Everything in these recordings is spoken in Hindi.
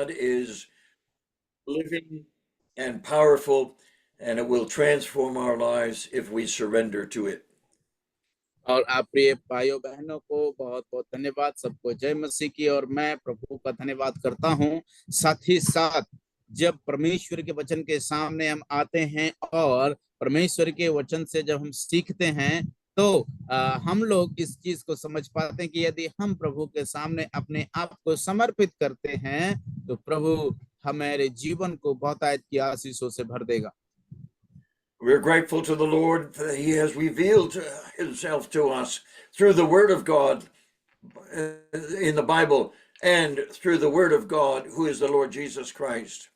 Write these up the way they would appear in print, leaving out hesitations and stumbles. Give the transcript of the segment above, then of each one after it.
God is living and powerful, and it will transform our lives if we surrender to it. और आप प्रिय भाइयों बहनों को बहुत बहुत धन्यवाद। सबको जय मसीह की। और मैं प्रभु का धन्यवाद करता हूं। साथ ही साथ जब परमेश्वर के वचन के सामने हम आते हैं और परमेश्वर के वचन से जब हम सीखते हैं तो हम लोग इस चीज को समझ पाते हैं कि यदि हम प्रभु के सामने अपने आप को समर्पित करते हैं तो प्रभु हमारे जीवन को बहुतायत की आशीषों से भर देगा। We're grateful to the Lord that He has revealed Himself to us through the Word of God in the Bible and through the Word of God, who is the Lord Jesus Christ.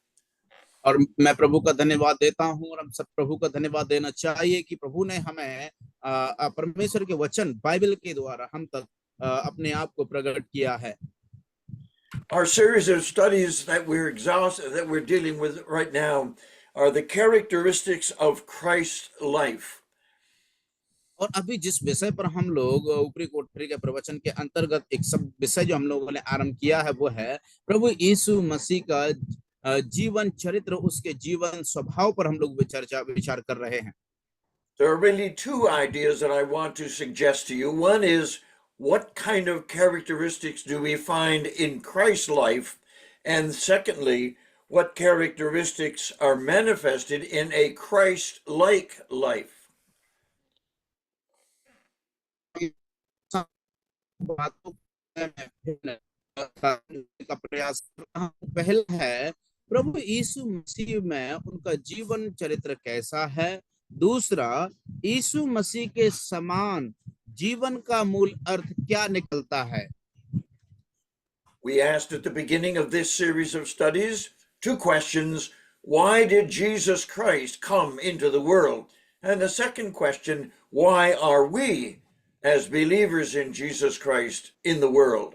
और मैं प्रभु का धन्यवाद देता हूं और हम सब प्रभु का धन्यवाद देना चाहिए कि प्रभु ने हमें परमेश्वर के वचन बाइबल के द्वारा हम तक अपने आप को प्रकट किया है। Our series of studies that we're dealing with right now are the characteristics of Christ's life. और अभी जिस विषय पर हम लोग ऊपरी कोठरी के प्रवचन के अंतर्गत एक सब विषय जो हम लोगों ने आरंभ किया है वो है प्रभु यीशु मसीह का जीवन चरित्र, उसके जीवन स्वभाव पर हम लोग विचार कर रहे हैं। There are really two ideas that I want to suggest to you. One is, what kind of characteristics do we find in Christ's life? And secondly, what characteristics are manifested in a Christ-like life? का प्रयास पहला है प्रभु यीशु मसीह में उनका जीवन चरित्र कैसा है। दूसरा, यीशु मसीह के समान जीवन का मूल अर्थ क्या निकलता है। We asked at the beginning of this series of studies two questions. Why did Jesus Christ come into the world? And the second question, why are we as believers in Jesus Christ in the world?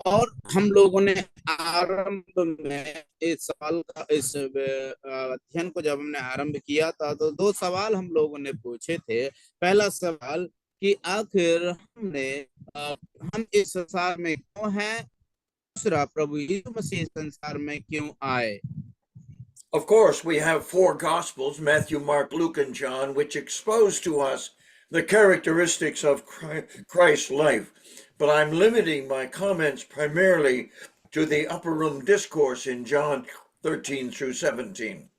और हम लोगों ने आरंभ में इस सवाल का इस अध्ययन को जब हमने आरंभ किया था तो दो सवाल हम लोगों ने पूछे थे। पहला सवाल कि आखिर हम इस संसार में क्यों हैं। दूसरा, प्रभु यीशु मसीह संसार में क्यों आए। Of course, we have four Gospels, Matthew, Mark, Luke, and John, which expose to us the characteristics of Christ's life. But I'm limiting my comments primarily to the upper room discourse in John 13 through 17.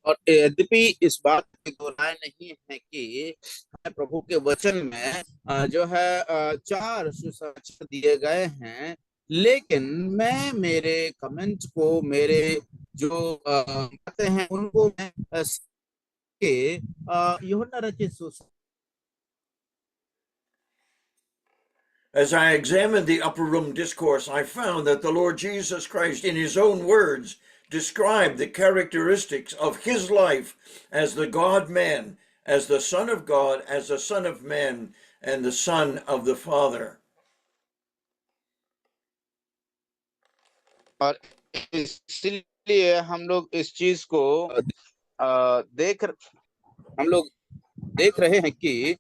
और यद्यपि इस बात की दो राय नहीं है कि प्रभु के वचन में जो है चार सुसमाचार दिए गए हैं, लेकिन मैं मेरे कमेंट को, मेरे जो बातें हैं उनको मैं यूहन्ना रचित सुसमाचार। As I examined the upper room discourse, I found that the Lord Jesus Christ, in his own words, described the characteristics of his life as the God-man, as the Son of God, as the Son of Man, and the Son of the Father. और इसलिए हम लोग इस चीज को हम लोग देख रहे हैं कि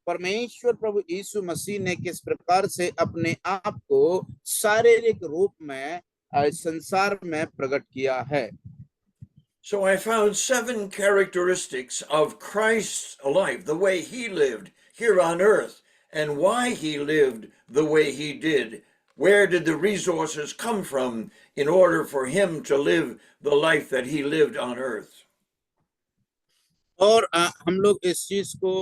परमेश्वर प्रभु यीशु मसीह ने किस प्रकार से अपने आप को शारीरिक रूप में संसार में प्रकट किया है। So I found 7 characteristics of Christ's life, the way he lived here on earth, and why he lived the way he did. Where did the resources come from in order for him to live the life that he lived on earth? और हम लोग इस चीज को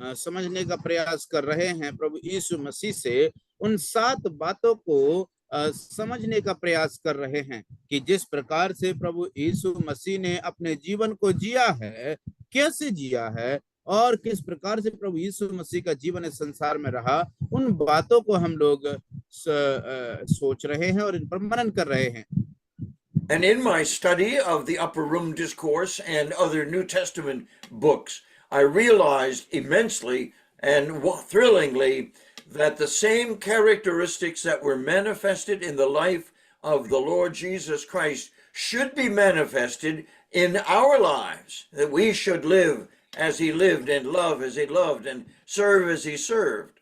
समझने का प्रयास कर रहे हैं प्रभु यीशु मसीह से, उन 7 बातों को समझने का प्रयास कर रहे हैं कि जिस प्रकार से प्रभु यीशु मसीह ने अपने जीवन को जिया है, कैसे जिया है और किस प्रकार से प्रभु यीशु मसीह का जीवन इस संसार में रहा, उन बातों को हम लोग सोच रहे हैं और इन पर मनन कर रहे हैं। And in my study of the Upper Room Discourse and other New Testament books, I realized immensely and thrillingly that the same characteristics that were manifested in the life of the Lord Jesus Christ should be manifested in our lives, that we should live as he lived and love as he loved and serve as he served.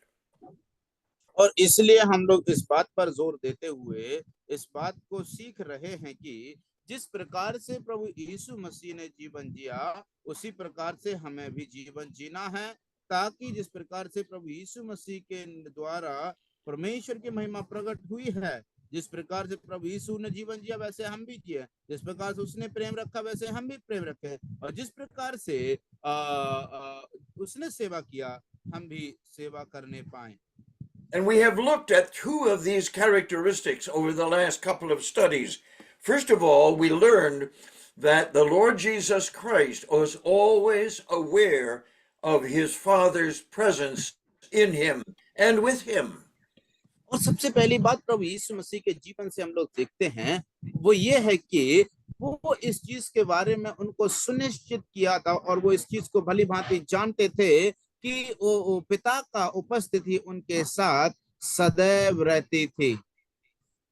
और इसलिए हम लोग इस बात पर जोर देते हुए इस बात को सीख रहे हैं कि जिस प्रकार से प्रभु यीशु मसीह ने जीवन जिया उसी प्रकार से हमें भी जीवन जीना है, ताकि जिस प्रकार से प्रभु यीशु मसीह के द्वारा परमेश्वर की महिमा प्रकट हुई है, जिस प्रकार से प्रभु यीशु ने जीवन जिया वैसे हम भी जिए, जिस प्रकार से उसने प्रेम रखा वैसे हम भी प्रेम रखें, और जिस प्रकार से उसने सेवा किया हम भी सेवा करने पाए। And we have looked at two of these characteristics over the last couple of studies. First of all, we learned that the Lord Jesus Christ was always aware of his Father's presence in him and with him. और सबसे पहली बात प्रभु यीशु मसीह के जीवन से हम लोग देखते हैं वो ये है कि वो इस चीज के बारे में उनको सुनिश्चित किया था और वो इस चीज को भली भांति जानते थे कि वो पिता का उपस्थिति उनके साथ सदैव रहती थी।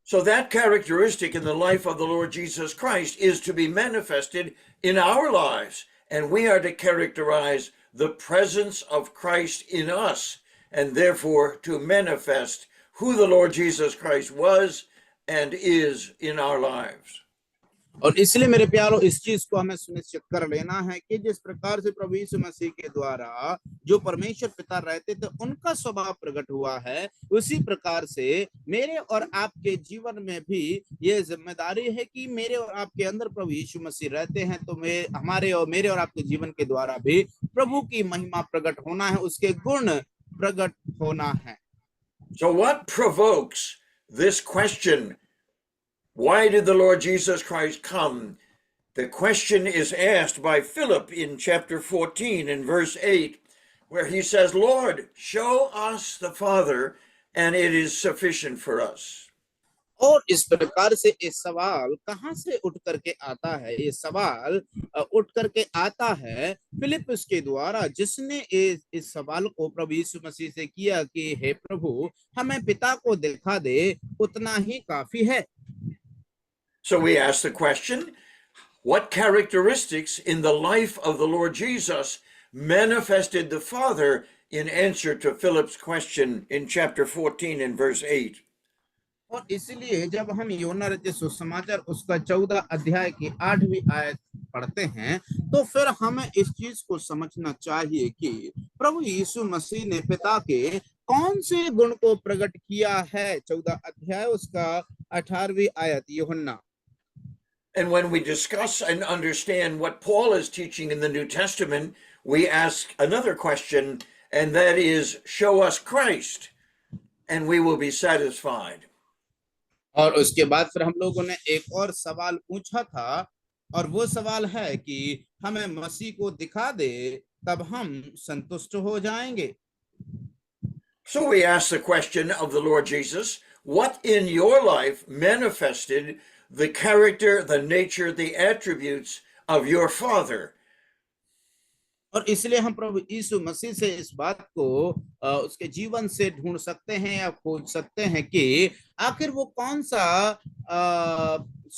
So that characteristic in the life of the Lord Jesus Christ is to be manifested in our lives, and we are to characterize the presence of Christ in us, and therefore to manifest who the Lord Jesus Christ was and is in our lives. और इसलिए मेरे प्यारों इस चीज को हमें सुनिश्चित कर लेना है कि जिस प्रकार से प्रभु यीशु मसीह के द्वारा जो परमेश्वर पिता रहते थे उनका स्वभाव प्रकट हुआ है, उसी प्रकार से मेरे और आपके जीवन में भी ये जिम्मेदारी है कि मेरे और आपके अंदर प्रभु यीशु मसीह रहते हैं, तो हमारे और मेरे और आपके जीवन के द्वारा भी प्रभु की महिमा प्रकट होना है, उसके गुण प्रकट होना है। So what provokes this question? Why did the Lord Jesus Christ come? The question is asked by Philip in chapter 14 in verse 8, where he says, Lord, show us the Father, and it is sufficient for us. और इस प्रकार से ये सवाल कहां से उठ करके आता है? ये सवाल उठ करके आता है फिलिप्पुस के द्वारा, जिसने इस सवाल को प्रभु यीशु मसीह से किया कि हे प्रभु, हमें पिता को दिखा दे, उतना ही काफी है। So we ask the question, what characteristics in the life of the Lord Jesus manifested the Father in answer to Philip's question in chapter 14 and verse 8? और इसलिए जब हम यूहन्ना रचित सुसमाचार उसका 14 अध्याय की 8वीं आयत पढ़ते हैं तो फिर हमें इस चीज को समझना चाहिए कि प्रभु यीशु मसीह ने पिता के कौन से गुण को प्रकट किया है। 14 अध्याय उसका 18वीं आयत यूहन्ना। And when we discuss and understand what Paul is teaching in the New Testament, we ask another question, and that is, show us Christ, and we will be satisfied. और उसके बाद फिर हम लोगों ने एक और सवाल पूछा था, और वो सवाल है कि हमें मसीह को दिखा दे, तब हम संतुष्ट हो जाएंगे। So we ask the question of the Lord Jesus, what in your life manifested the character, the nature, the attributes of your Father? और इसलिए हम प्रभु यीशु मसीह से इस बात को उसके जीवन से ढूंढ सकते हैं या खोज सकते हैं कि आखिर वो कौन सा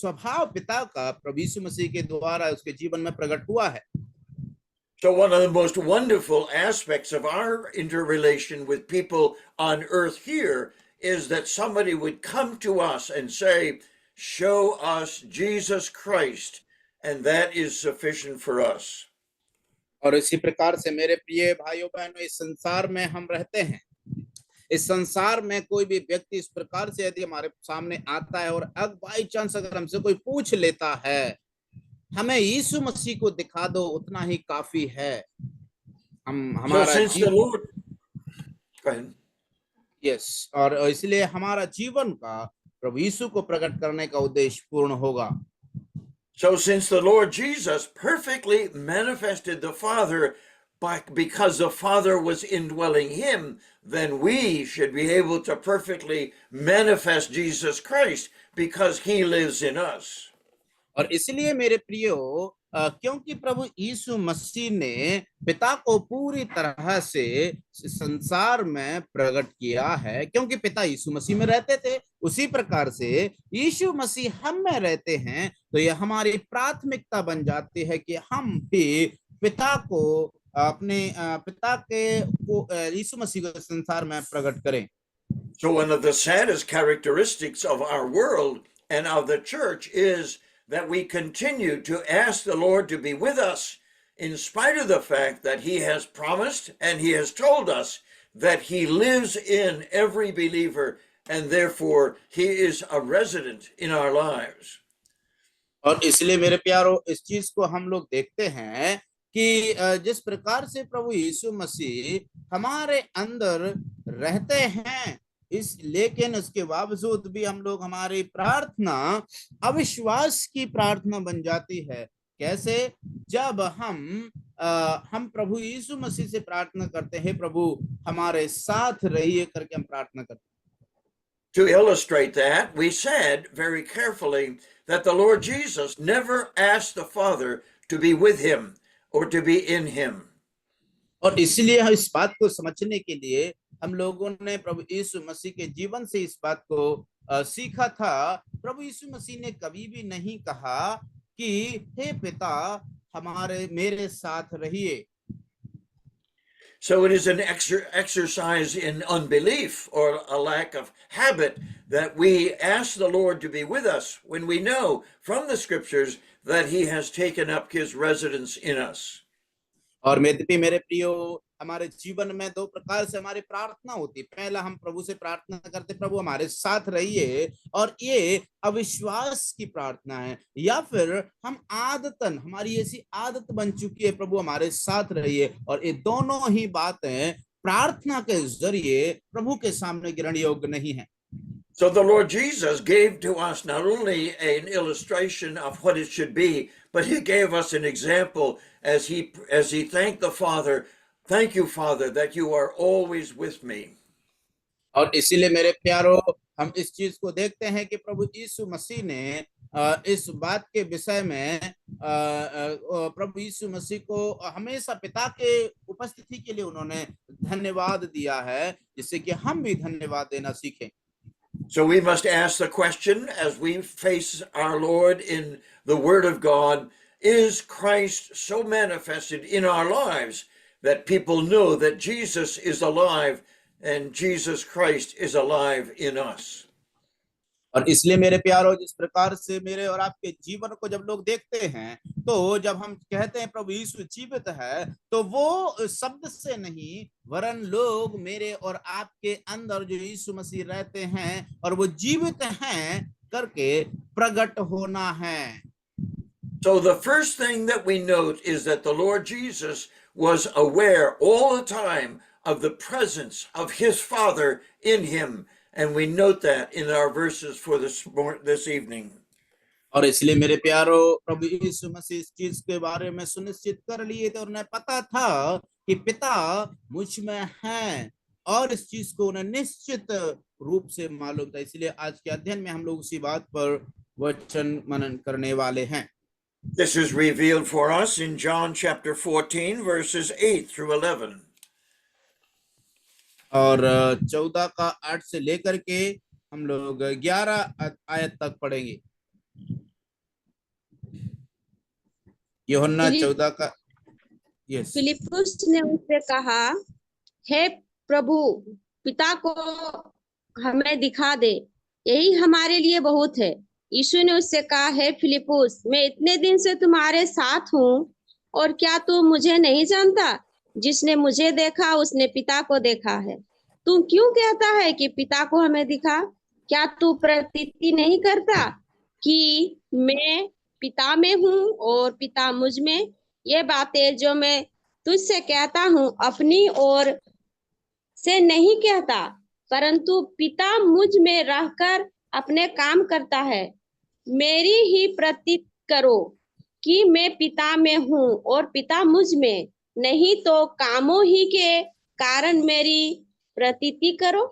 स्वभाव पिता का प्रभु यीशु मसीह के द्वारा उसके जीवन में प्रकट हुआ है। So one of the most wonderful aspects of our interrelation with people on earth here is that somebody would come to us and say, show us Jesus Christ, and that is sufficient for us. और इसी प्रकार से मेरे प्रिय भाइयों बहनों, इस संसार में हम रहते हैं, इस संसार में कोई भी व्यक्ति इस प्रकार से यदि हमारे सामने आता है और बाई चांस अगर हमसे कोई पूछ लेता है, हमें यीशु मसीह को दिखा दो, उतना ही काफी है। हमारा जीवन और इसलिए हमारा जीवन का प्रभु यीशु को प्रकट करने का उद्देश्य पूर्ण होगा। So since the Lord Jesus perfectly manifested the Father because the Father was indwelling him, then we should be able to perfectly manifest Jesus Christ because he lives in us. और इसलिए मेरे प्रियो, क्योंकि प्रभु यीशु मसीह ने पिता को पूरी तरह से संसार में प्रकट किया है, क्योंकि पिता यीशु मसीह में रहते थे, उसी प्रकार से यीशु मसीह हम में रहते हैं, तो यह हमारी प्राथमिकता बन जाती है कि हम भी पिता को अपने पिता के को यीशु मसीह को संसार में प्रकट करें। So, one of the saddest characteristics of our world and of the church is that we continue to ask the Lord to be with us in spite of the fact that He has promised and He has told us that He lives in every believer and therefore He is a resident in our lives. और इसलिए मेरे प्यारो इस चीज को हम लोग देखते हैं कि जिस प्रकार से प्रभु यीशु मसीह हमारे अंदर रहते हैं, इस लेकिन उसके बावजूद भी हम लोग हमारी प्रार्थना अविश्वास की प्रार्थना बन जाती है। कैसे? जब हम प्रभु यीशु मसीह से प्रार्थना करते हैं, प्रभु हमारे साथ रहिए करके हम प्रार्थना करते हैं। To illustrate that, we said very carefully that the Lord Jesus never asked the Father to be with him or to be in him. और इसलिए हम इस बात को समझने के लिए हम लोगों ने प्रभु यीशु मसीह के जीवन से इस बात को सीखा था। प्रभु यीशु मसीह ने कभी भी नहीं कहा कि हे पिता हमारे मेरे साथ रहिए। So it is an exercise in unbelief or a lack of habit that we ask the Lord to be with us when we know from the scriptures that he has taken up his residence in us. और मेरे प्रियो, हमारे जीवन में दो प्रकार से हमारी प्रार्थना होती है। पहला, हम प्रभु से प्रार्थना करते प्रभु हमारे साथ रहिए, और ये अविश्वास की प्रार्थना है। या फिर हम आदतन, हमारी ऐसी आदत बन चुकी है प्रभु हमारे साथ रहिए, और ये दोनों ही बातें प्रार्थना के जरिए प्रभु के सामने ग्रहण योग्य नहीं है। So the Lord Jesus gave to us not only an illustration of what it should be, but he gave us an example as he thanked the Father. Thank you, Father, that you are always with me. और इसीलिए मेरे प्यारो, हम इस चीज को देखते हैं कि प्रभु यीशु मसीह ने इस बात के विषय में प्रभु यीशु मसीह को हमेशा पिता के उपस्थिति के लिए उन्होंने धन्यवाद दिया है, जिससे कि हम भी धन्यवाद देना सीखें। So we must ask the question as we face our Lord in the Word of God, is Christ so manifested in our lives that people know that Jesus is alive and Jesus Christ is alive in us? और इसलिए मेरे प्यारो, जिस प्रकार से मेरे और आपके जीवन को जब लोग देखते हैं, तो जब हम कहते हैं प्रभु यीशु जीवित है, तो वो शब्द से नहीं, वरन लोग मेरे और आपके अंदर जो यीशु मसीह रहते हैं और वो जीवित हैं करके प्रकट होना है। So the first thing that we note is that the Lord Jesus was aware all the time of the presence of his Father in him. And we note that in our verses for this evening. और इसलिए मेरे प्यारो, प्रभु यीशु मसीह इस चीज के बारे में सुनिश्चित कर लिए थे, और उन्हें पता था कि पिता मुझ में है, और इस चीज को उन्हें निश्चित रूप से मालूम था। इसलिए आज के अध्ययन में हम लोग उसी बात पर वचन मनन करने वाले हैं। This is revealed for us in John chapter 14 verses 8 through 11. और 14 का 8 से लेकर के हम लोग 11 आयत तक पढ़ेंगे। यूहन्ना 14 का। यस। फिलिप्पुस ने उससे कहा, हे प्रभु, पिता को हमें दिखा दे, यही हमारे लिए बहुत है। यीशु ने उससे कहा, हे फिलिप्पुस, मैं इतने दिन से तुम्हारे साथ हूँ और क्या तू मुझे नहीं जानता? जिसने मुझे देखा उसने पिता को देखा है। तू क्यों कहता है कि पिता को हमें दिखा? क्या तू प्रतीति नहीं करता कि मैं पिता में हूँ और पिता मुझ में? ये बातें जो मैं तुझसे कहता हूँ अपनी ओर से नहीं कहता, परंतु पिता मुझ में रहकर अपने काम करता है। मेरी ही प्रतीत करो कि मैं पिता में हूँ और पिता मुझ में, नहीं तो कामों ही के कारण मेरी प्रतीति करो।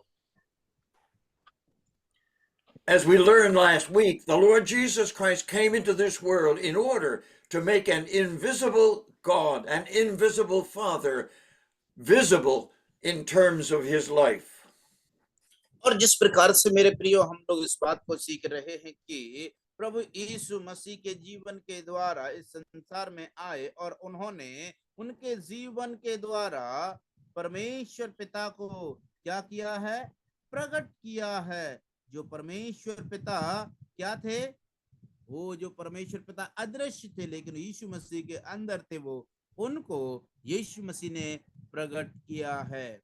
As we learned last week, the Lord Jesus Christ came into this world in order to make an invisible God, an invisible Father, visible in terms of his life. और जिस प्रकार से मेरे प्रियो हम लोग इस बात को सीख रहे हैं कि प्रभु यीशु मसीह के जीवन के द्वारा इस संसार में आए, और उन्होंने उनके जीवन के द्वारा परमेश्वर पिता को क्या किया है? प्रकट किया है। जो परमेश्वर पिता क्या थे, वो जो परमेश्वर पिता अदृश्य थे लेकिन यीशु मसीह के अंदर थे, वो उनको यीशु मसीह ने प्रकट किया है।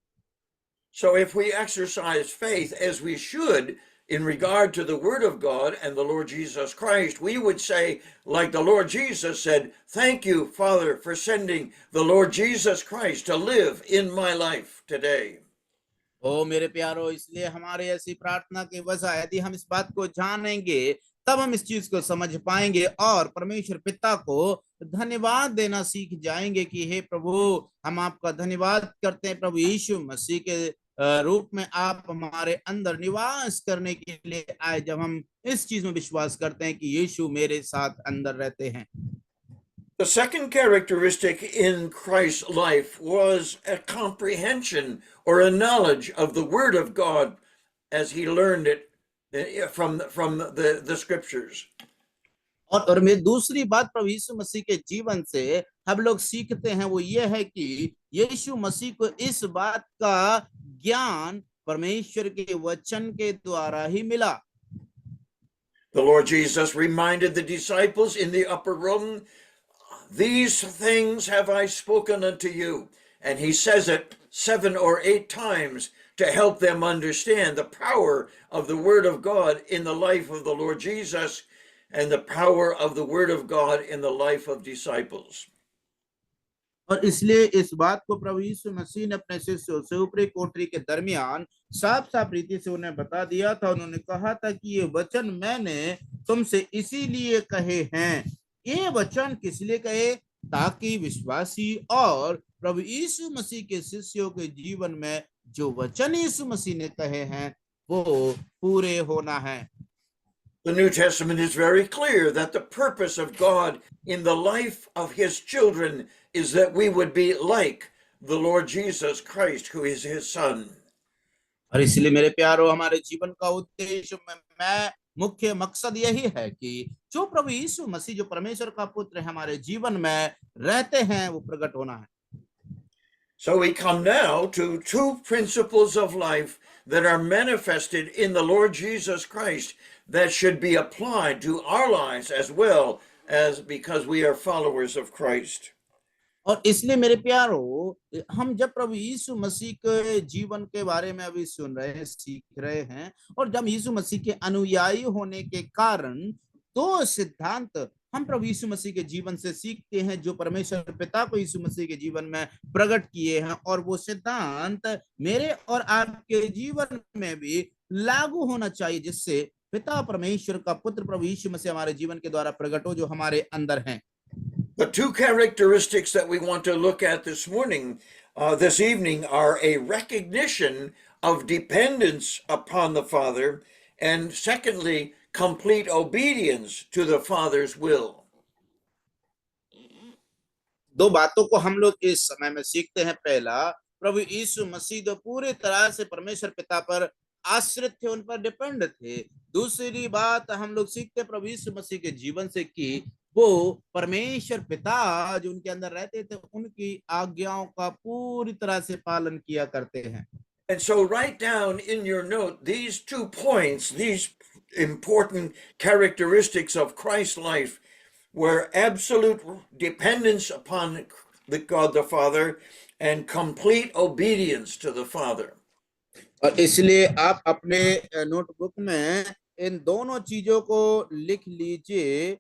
So if we exercise faith as we should in regard to the Word of God and the Lord Jesus Christ, we would say, like the Lord Jesus said, "Thank you, Father, for sending the Lord Jesus Christ to live in my life today." ओ मेरे प्यारो, इसलिए हमारे ऐसी प्रार्थना की वजह, यदि हम इस बात को जानेंगे तब हम इस चीज को समझ पाएंगे और परमेश्वर पिता को धन्यवाद देना सीख जाएंगे कि हे प्रभु, हम आपका धन्यवाद करते हैं प्रभु यीशु मसीह के रूप में आप हमारे अंदर निवास करने के लिए आए, जब हम इस चीज में विश्वास करते हैं कि यीशु मेरे साथ अंदर रहते हैं। The second characteristic in Christ's life was a comprehension or a knowledge of the Word of God as he learned it from the scriptures. और मैं दूसरी बात प्रभु यीशु मसीह के जीवन से हम लोग सीखते हैं, वो ये है कि यीशु मसीह को इस बात का ज्ञान परमेश्वर के वचन के द्वारा ही मिला। The Lord Jesus reminded the disciples in the upper room, "These things have I spoken unto you." And he says it 7 or 8 times to help them understand the power of the Word of God in the life of the Lord Jesus and the power of the Word of God in the life of disciples. और इसलिए इस बात को प्रभु यीशु मसीह ने अपने शिष्यों से ऊपरी कोठरी के दरमियान साफ साफ रीति से उन्हें बता दिया था। उन्होंने कहा था कि ये वचन मैंने तुमसे इसीलिए कहे हैं। ये वचन किस लिए कहे? ताकि विश्वासी और प्रभु यीशु मसीह के शिष्यों के जीवन में जो वचन यीशु मसीह ने कहे हैं वो पूरे होना है। The New Testament is very clear that the purpose of God in the life of his children is that we would be like the Lord Jesus Christ, who is his son. और इसलिए मेरे प्यारो, हमारे जीवन का उद्देश्य में मुख्य मकसद यही है कि जो प्रभु यीशु मसीह जो परमेश्वर का पुत्र है हमारे जीवन में रहते हैं वो प्रकट होना है। So we come now to two principles of life that are manifested in the Lord Jesus Christ that should be applied to our lives as well as because we are followers of Christ. और इसलिए मेरे प्यारो, हम जब प्रभु यीशु मसीह के जीवन के बारे में अभी सुन रहे हैं, सीख रहे हैं, और जब यीशु मसीह के अनुयायी होने के कारण दो सिद्धांत हम प्रभु यीशु मसीह के जीवन से सीखते हैं जो परमेश्वर पिता को यीशु मसीह के जीवन में प्रकट किए हैं, और वो सिद्धांत मेरे और आपके जीवन में भी लागू होना चाहिए, जिससे पिता परमेश्वर का पुत्र प्रभु यीशु मसीह हमारे जीवन के द्वारा प्रकट हो, जो हमारे अंदर हैं। The two characteristics that we want to look at this morning, this evening, are a recognition of dependence upon the Father, and secondly, complete obedience to the Father's will. दो बातों को हम लोग इस समय में सीखते हैं। पहला, प्रभु यीशु मसीह जो पूरी तरह से परमेश्वर पिता पर आश्रित थे, उन पर डिपेंड थे। दूसरी बात हम लोग सीखते प्रभु यीशु मसीह के जीवन से कि वो परमेश्वर पिता जो उनके अंदर रहते थे उनकी आज्ञाओं का पूरी तरह से पालन किया करते हैं। And so write down in your note these 2 points, these important characteristics of Christ's life were absolute dependence upon the God the Father and complete obedience to the Father. और इसलिए आप अपने नोटबुक में इन दोनों चीजों को लिख लीजिए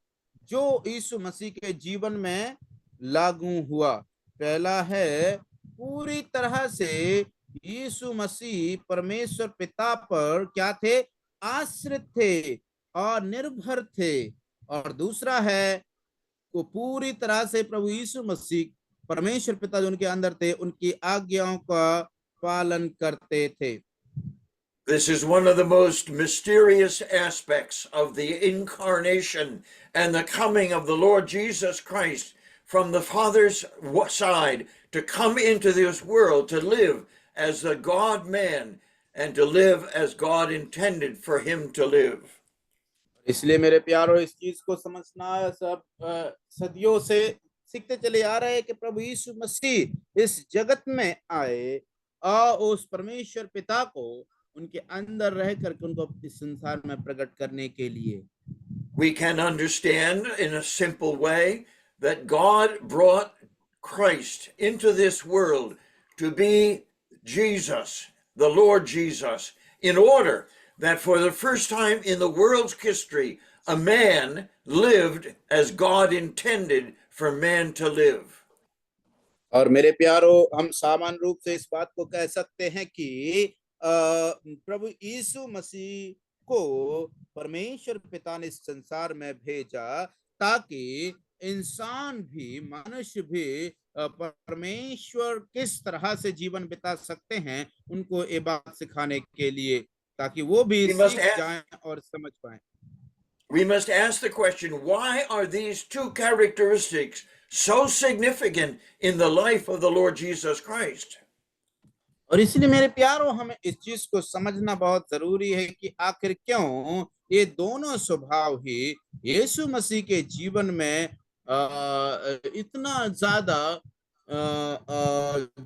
जो यीशु मसीह के जीवन में लागू हुआ। पहला है, पूरी तरह से यीशु मसीह परमेश्वर पिता पर क्या थे? आश्रित थे और निर्भर थे। और दूसरा है, वो पूरी तरह से प्रभु यीशु मसीह परमेश्वर पिता जो उनके अंदर थे उनकी आज्ञाओं का पालन करते थे। This is one of the most mysterious aspects of the incarnation and the coming of the Lord Jesus Christ from the Father's side to come into this world to live as the God-man and to live as God intended for him to live. इसलिए मेरे प्यारो, इस चीज को समझना सब सदियों से सीखते चले आ रहे हैं कि प्रभु यीशु मसीह इस जगत में आए और उस परमेश्वर पिता को उनके अंदर रह करके उनको इस संसार में प्रकट करने के लिए। We can understand in a simple way that God brought Christ into this world to be Jesus, the Lord Jesus, in order that for the first time in the world's history, a man lived as God intended for man to live. और मेरे प्यारो, हम सामान्य रूप से इस बात को कह सकते हैं कि प्रभु यीशु मसीह को परमेश्वर पिता ने इस संसार में भेजा ताकि इंसान भी, मनुष्य भी परमेश्वर किस तरह से जीवन बिता सकते हैं उनको ये बात सिखाने के लिए, ताकि वो भी सीख जाएं और समझ पाएं। We must ask the question, why are these two characteristics so significant in the life of the Lord Jesus Christ? और इसलिए मेरे प्यारो, हमें इस चीज को समझना बहुत जरूरी है कि आखिर क्यों ये दोनों स्वभाव ही यीशु मसीह के जीवन में इतना ज्यादा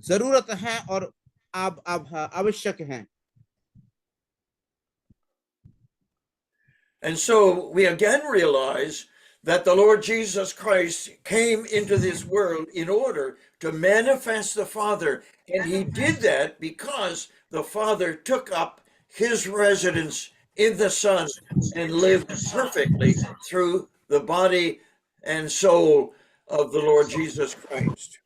जरूरत है और आवश्यक हैं। And so we again realize that the Lord Jesus Christ came into this world in order to manifest the Father. And he did that because the Father took up his residence in the Son and lived perfectly through the body and soul of the Lord Jesus Christ.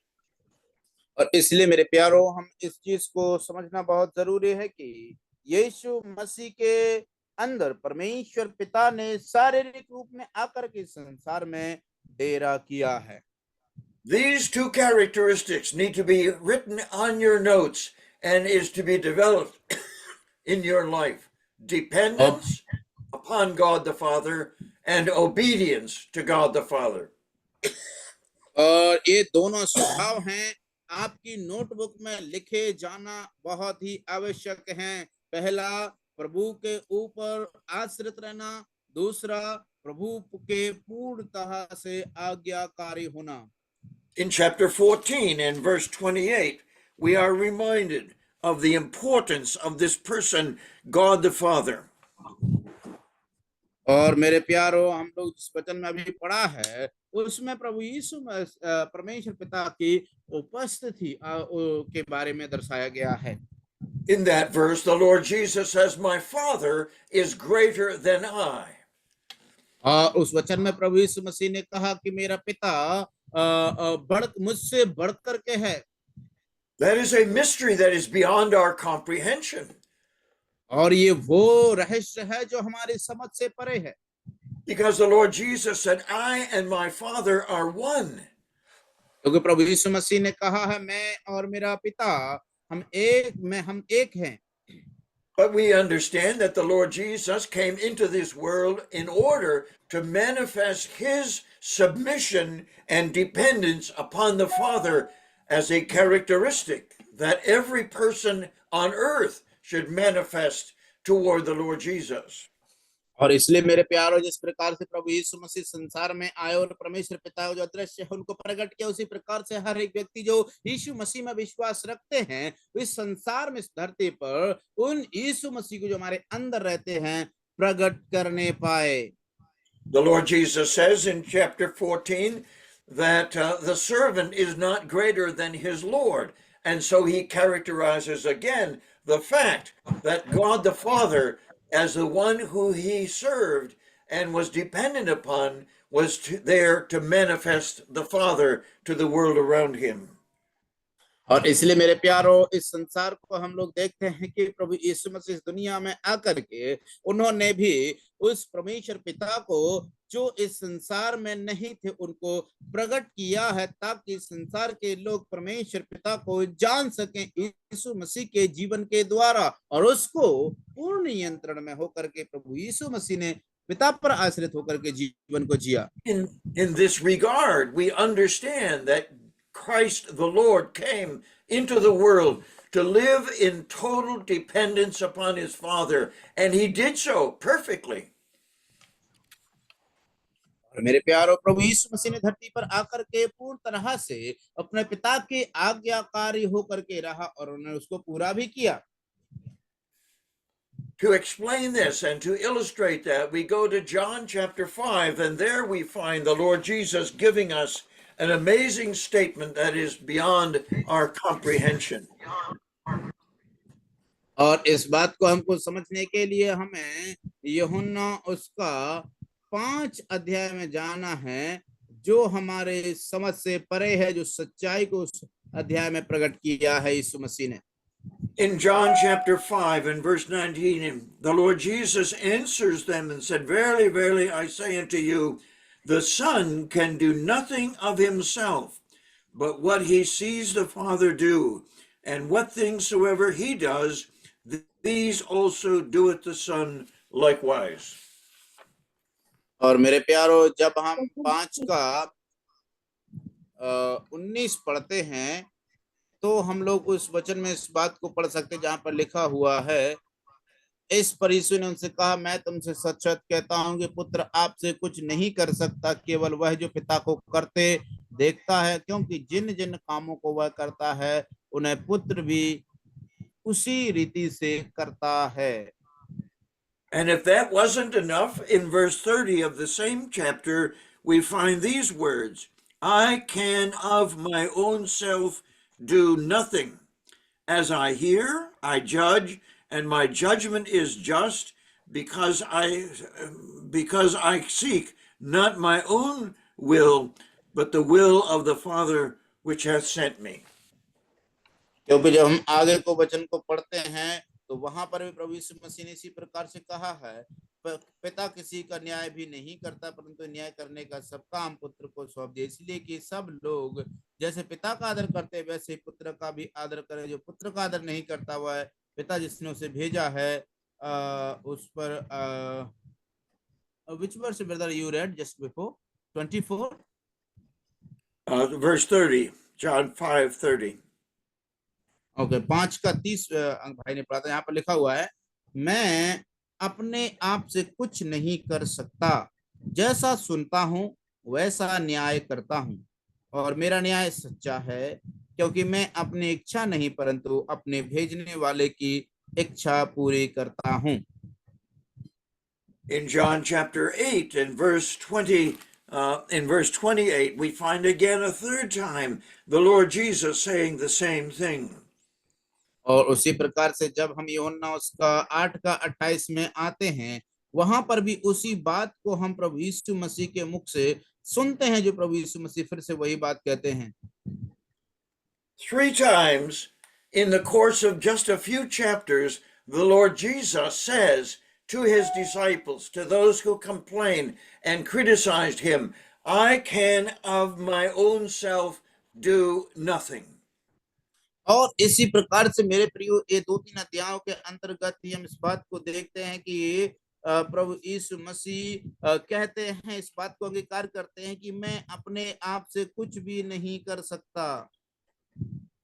और इसलिए मेरे प्यारो, हम इस चीज को समझना बहुत जरूरी है कि यीशु मसीह के अंदर परमेश्वर पिता ने शारीरिक रूप में आकर के संसार में डेरा किया है। These two characteristics need to be written on your notes and is to be developed in your life. Dependence upon God the Father and obedience to God the Father. और ये दोनों स्वभाव हैं, आपकी नोटबुक में लिखे जाना बहुत ही आवश्यक हैं। पहला, प्रभु के ऊपर आश्रित रहना, दूसरा, प्रभु के पूर्णतः से आज्ञाकारी होना। In chapter 14 and verse 28, we are reminded of the importance of this person, God the Father. और मेरे प्यारो, हम लोग जिस वचन में अभी पढ़ा है उसमें प्रभु यीशु परमेश्वर पिता की उपस्थिति के बारे में दर्शाया गया है। In that verse, the Lord Jesus says, "My Father is greater than I." उस वचन में प्रभु यीशु मसीह ने कहा कि मेरा पिता मुझसे बढ़कर के है। That is a mystery that is beyond our comprehension. और ये वो रहस्य है जो हमारी समझ से परे है। Because the Lord Jesus said, "I and my Father are one." क्योंकि प्रभु यीशु मसीह ने कहा है, मैं और मेरा पिता हम एक हैं। But we understand that the Lord Jesus came into this world in order to manifest his submission and dependence upon the Father as a characteristic that every person on earth should manifest toward the Lord Jesus. और इसलिए मेरे प्यारो, जिस प्रकार से प्रभु यीशु मसीह संसार में आए और परमेश्वर पिता जो अदृश्य है उनको प्रकट किया, उसी प्रकार से हर एक व्यक्ति जो यीशु मसीह में विश्वास रखते हैं, इस संसार में, इस धरती पर उन यीशु मसीह को जो हमारे अंदर रहते हैं प्रकट करने पाए। The Lord Jesus says in chapter 14 that the servant is not greater than his Lord. And so he characterizes again the fact that God the Father, as the one who he served and was dependent upon, was there to manifest the Father to the world around him. और इसलिए मेरे प्यारो, इस संसार को हम लोग देखते हैं कि प्रभु यीशु मसीह इस दुनिया में आकर के उन्होंने भी उस परमेश्वर पिता को जो इस संसार में नहीं थे उनको प्रकट किया है, ताकि संसार के लोग परमेश्वर पिता को जान सकें यीशु मसीह के जीवन के द्वारा, और उसको पूर्ण नियंत्रण में होकर के प्रभु यीशु मसीह ने पिता पर आश्रित होकर के जीवन को जिया। In this regard, we understand that Christ the Lord came into the world to live in total dependence upon his Father, and he did so perfectly. और मेरे प्यारो, प्रभु यीशु मसीह ने धरती पर आकर के पूर्ण तरह से अपने पिता के आज्ञाकारी होकर के रहा और उन्होंने उसको पूरा भी किया। To explain this and to illustrate that, we go to John chapter 5, and there we find the Lord Jesus giving us an amazing statement that is beyond our comprehension. और इस बात को हमको समझने के लिए हमें यूहन्ना उसका 5 अध्याय में जाना है, जो हमारे समझ से परे है, जो सच्चाई को उस अध्याय में प्रकट किया है यीशु मसीह ने। In John chapter 5 and verse 19, the Lord Jesus answers them and said, "Verily, verily, I say unto you, the Son can do nothing of himself, but what he sees the Father do. And what things soever he does, these also doeth the Son likewise." और मेरे प्यारो, जब हम 5 का 19 पढ़ते हैं, तो हम लोग उस वचन में इस बात को पढ़ सकते हैं जहां पर लिखा हुआ है, इस पर यीशु ने उनसे कहा, मैं तुमसे सच सच कहता हूं कि पुत्र आपसे कुछ नहीं कर सकता, केवल वह जो पिता को करते देखता है, क्योंकि जिन जिन कामों को वह करता है उन्हें पुत्र भी उसी रीति से करता है। And if that wasn't enough, in verse 30 of the same chapter, we find these words, "I can of my own self do nothing. As I hear, I judge, and my judgment is just, because I seek not my own will, but the will of the Father which hath sent me." क्योंकि जब हम आगे को वचन को पढ़ते हैं, तो वहां पर भी प्रभु यीशु मसीह ने इसी प्रकार से कहा है, पिता किसी का न्याय भी नहीं करता, परंतु न्याय करने का सब काम पुत्र को सौंप दिया, इसलिए कि सब लोग जैसे पिता का आदर करते हैं, वैसे पुत्र का भी आदर करें। जो पुत्र का आदर नहीं करता, वह पिता जिसने उसे भेजा है उस पर which verse brother you read just before? 24 verse 30, John 5:30. Okay, 5 का 30 अंक भाई ने पढ़ा था। यहाँ पर लिखा हुआ है, मैं अपने आप से कुछ नहीं कर सकता, जैसा सुनता हूं वैसा न्याय करता हूं, और मेरा न्याय सच्चा है, क्योंकि मैं अपनी इच्छा नहीं परंतु अपने भेजने वाले की इच्छा पूरी करता हूं। In John chapter 8 and verse 20, in verse 28, we find again a third time the Lord Jesus saying the same thing. और उसी प्रकार से जब हम यूहन्ना उसका 8 का 28 में आते हैं, वहां पर भी उसी बात को हम प्रभु यीशु मसीह के मुख से सुनते हैं, जो प्रभु यीशु मसीह फिर से वही बात कहते हैं। 3 times in the course of just a few chapters, the Lord Jesus says to his disciples, to those who complained and criticized him, "I can of my own self do nothing." और इसी प्रकार से मेरे प्रियो, ये 2-3 अध्यायों के अंतर्गत ही हम इस बात को देखते हैं कि प्रभु यीशु मसीह कहते हैं, इस बात को अंगीकार करते हैं कि मैं अपने आप से कुछ भी नहीं कर सकता।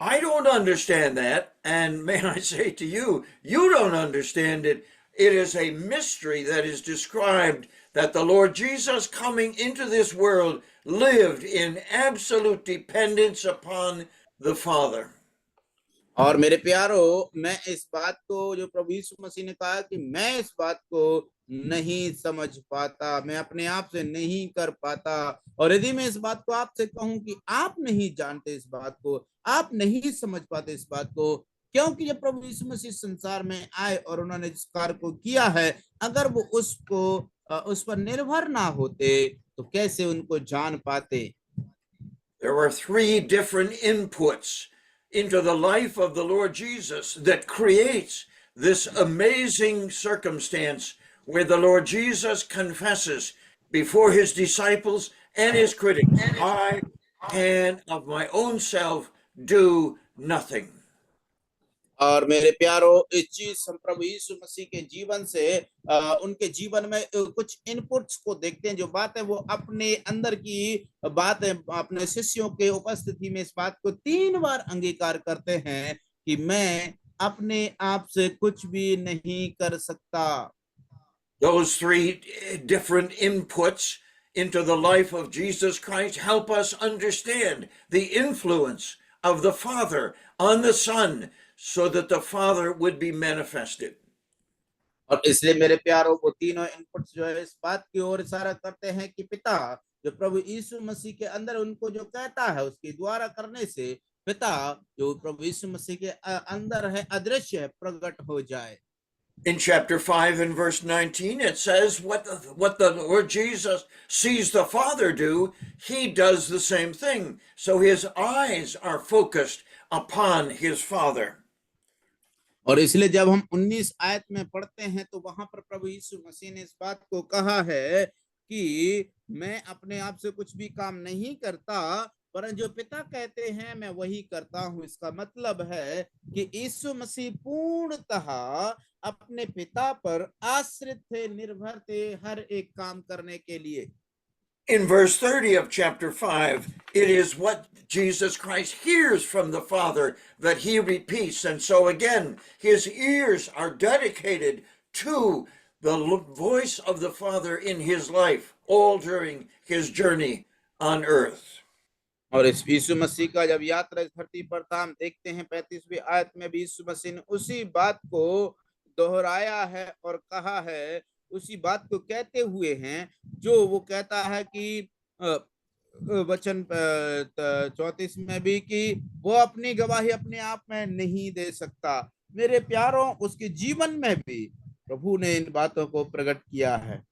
I don't understand that, and may I say to you, you don't understand it. It is a mystery that is described that the Lord Jesus coming into this world lived in absolute dependence upon the Father. और मेरे प्यारो, मैं इस बात को, जो प्रभु यीशु मसीह ने कहा कि मैं इस बात को नहीं समझ पाता, मैं अपने आप से नहीं कर पाता, और यदि मैं इस बात को आपसे कहूं कि आप नहीं जानते इस बात को, आप नहीं समझ पाते इस बात को, क्योंकि जब प्रभु यीशु मसीह संसार में आए और उन्होंने जिस कार्य को किया है, अगर वो उस पर निर्भर ना होते तो कैसे उनको जान पाते। There were 3 different inputs into the life of the Lord Jesus that creates this amazing circumstance where the Lord Jesus confesses before his disciples and his critics, "I can of my own self do nothing." और मेरे प्यारो, इस चीज हम प्रभु यीशु मसीह के जीवन से उनके जीवन में कुछ इनपुट्स को देखते हैं। जो बात है वो अपने अंदर की बात है, अपने शिष्यों के उपस्थिति में इस बात को 3 बार अंगीकार करते हैं कि मैं अपने आप से कुछ भी नहीं कर सकता। Those 3 different inputs into the life of Jesus Christ help us understand the influence of the Father on the Son, so that the Father would be manifested. और इसलिए मेरे प्यारों वो तीनों इनपुट्स जो है इस बात की ओर इशारा करते हैं कि पिता जो प्रभु यीशु मसीह के अंदर उनको जो कहता है उसके द्वारा करने से पिता जो प्रभु यीशु मसीह के अंदर है अदृश्य है प्रकट हो जाए। In chapter 5 and verse 19, it says what the Lord Jesus sees the Father do, he does the same thing. So his eyes are focused upon his Father. और इसलिए जब हम 19 आयत में पढ़ते हैं तो वहां पर प्रभु यीशु मसीह ने इस बात को कहा है कि मैं अपने आप से कुछ भी काम नहीं करता परंतु जो पिता कहते हैं मैं वही करता हूं। इसका मतलब है कि यीशु मसीह पूर्णतः अपने पिता पर आश्रित थे, निर्भर थे हर एक काम करने के लिए। In verse 30 of chapter 5, it is what Jesus Christ hears from the Father that he repeats. And so again, his ears are dedicated to the voice of the Father in his life, all during his journey on earth. और इस यीशु मसीह का जब यात्रा इस धरती पर था हम देखते हैं 35वीं आयत में भी यीशु मसीह ने उसी बात को दोहराया है और कहा है, उसी बात को कहते हुए हैं जो वो कहता है कि वचन 34 में भी कि वो अपनी गवाही अपने आप में नहीं दे सकता। मेरे प्यारों उसके जीवन में भी प्रभु ने इन बातों को प्रकट किया है।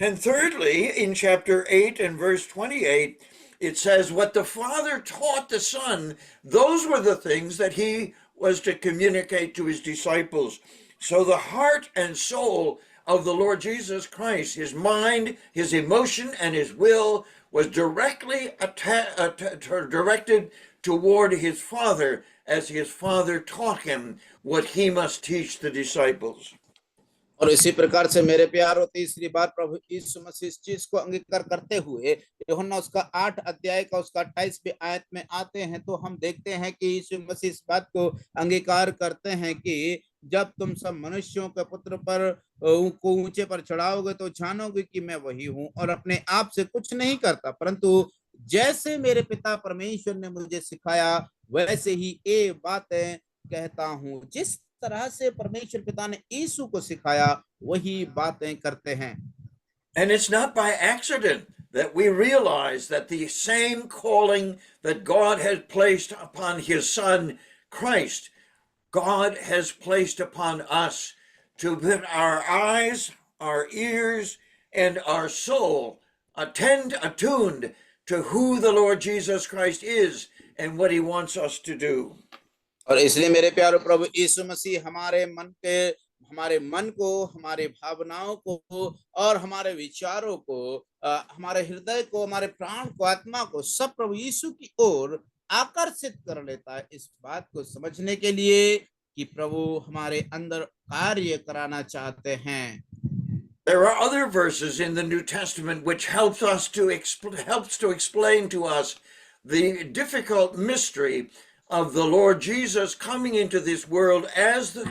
And thirdly, in chapter 8 and verse 28, it says, what the Father taught the Son, those were the things that he was to communicate to his disciples. So the heart and soul of the Lord Jesus Christ, his mind, his emotion, and his will was directly directed toward his Father as his Father taught him what he must teach the disciples. और इसी प्रकार से मेरे प्यारों तीसरी बार प्रभु यीशु मसीह इस चीज को अंगीकार करते हुए यूहन्ना उसका 8 अध्याय का उसका 28वें आयत में आते हैं तो हम देखते हैं कि यीशु मसीह इस बात को अंगीकार करते हैं कि जब तुम सब मनुष्यों के पुत्र पर को ऊंचे पर चढ़ाओगे तो जानोगे कि मैं वही हूं और अपने आप से कुछ नहीं करता परंतु जैसे मेरे पिता परमेश्वर ने मुझे सिखाया वैसे ही ये बातें कहता हूं। जिस तरह से परमेश्वर पिता ने यीशु को सिखाया वही बातें करते हैं। And it's not by accident that we realize that the same calling that God has placed upon his Son Christ, God has placed upon us to put our eyes, our ears, and our soul attuned to who the Lord Jesus Christ is and what he wants us to do. और इसलिए मेरे प्यारे प्रभु यीशु मसीह हमारे मन को हमारे भावनाओं को और हमारे विचारों को हमारे हृदय को हमारे प्राण को आत्मा को सब प्रभु यीशु की ओर आकर्षित कर लेता है इस बात को समझने के लिए कि प्रभु हमारे अंदर कार्य कराना चाहते हैं। There are other verses in the New Testament which helps to explain to us the difficult mystery of the Lord Jesus coming into this world as the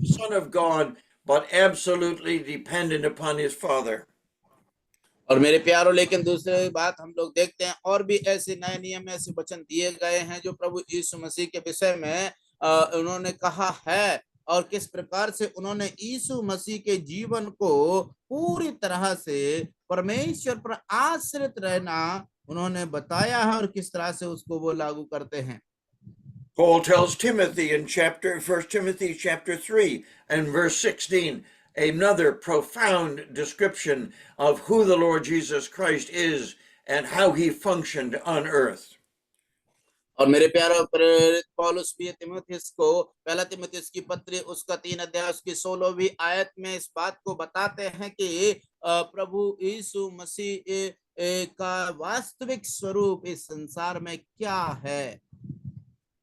Son of God, but absolutely dependent upon his Father. और मेरे प्यारों लेकिन दूसरी बात हम लोग देखते हैं और भी ऐसे नए नियम में ऐसे वचन दिए गए हैं जो प्रभु यीशु मसीह के विषय में उन्होंने कहा है और किस प्रकार से उन्होंने यीशु मसीह के जीवन को पूरी तरह से परमेश्वर पर आश्रित रहना उन्होंने बताया है और किस तरह से उसको वो लागू करते हैं। Paul tells Timothy in 1 Timothy chapter 3 and verse 16, another profound description of who the Lord Jesus Christ is and how he functioned on earth. और मेरे प्यारे प्रेरित पौलुस भी तीमुथियुस को पहला तीमुथियुस की पत्री उसका 3 अध्याय उसकी 16वीं आयत में इस बात को बताते हैं कि प्रभु यीशु मसीह का वास्तविक स्वरूप इस संसार में क्या है।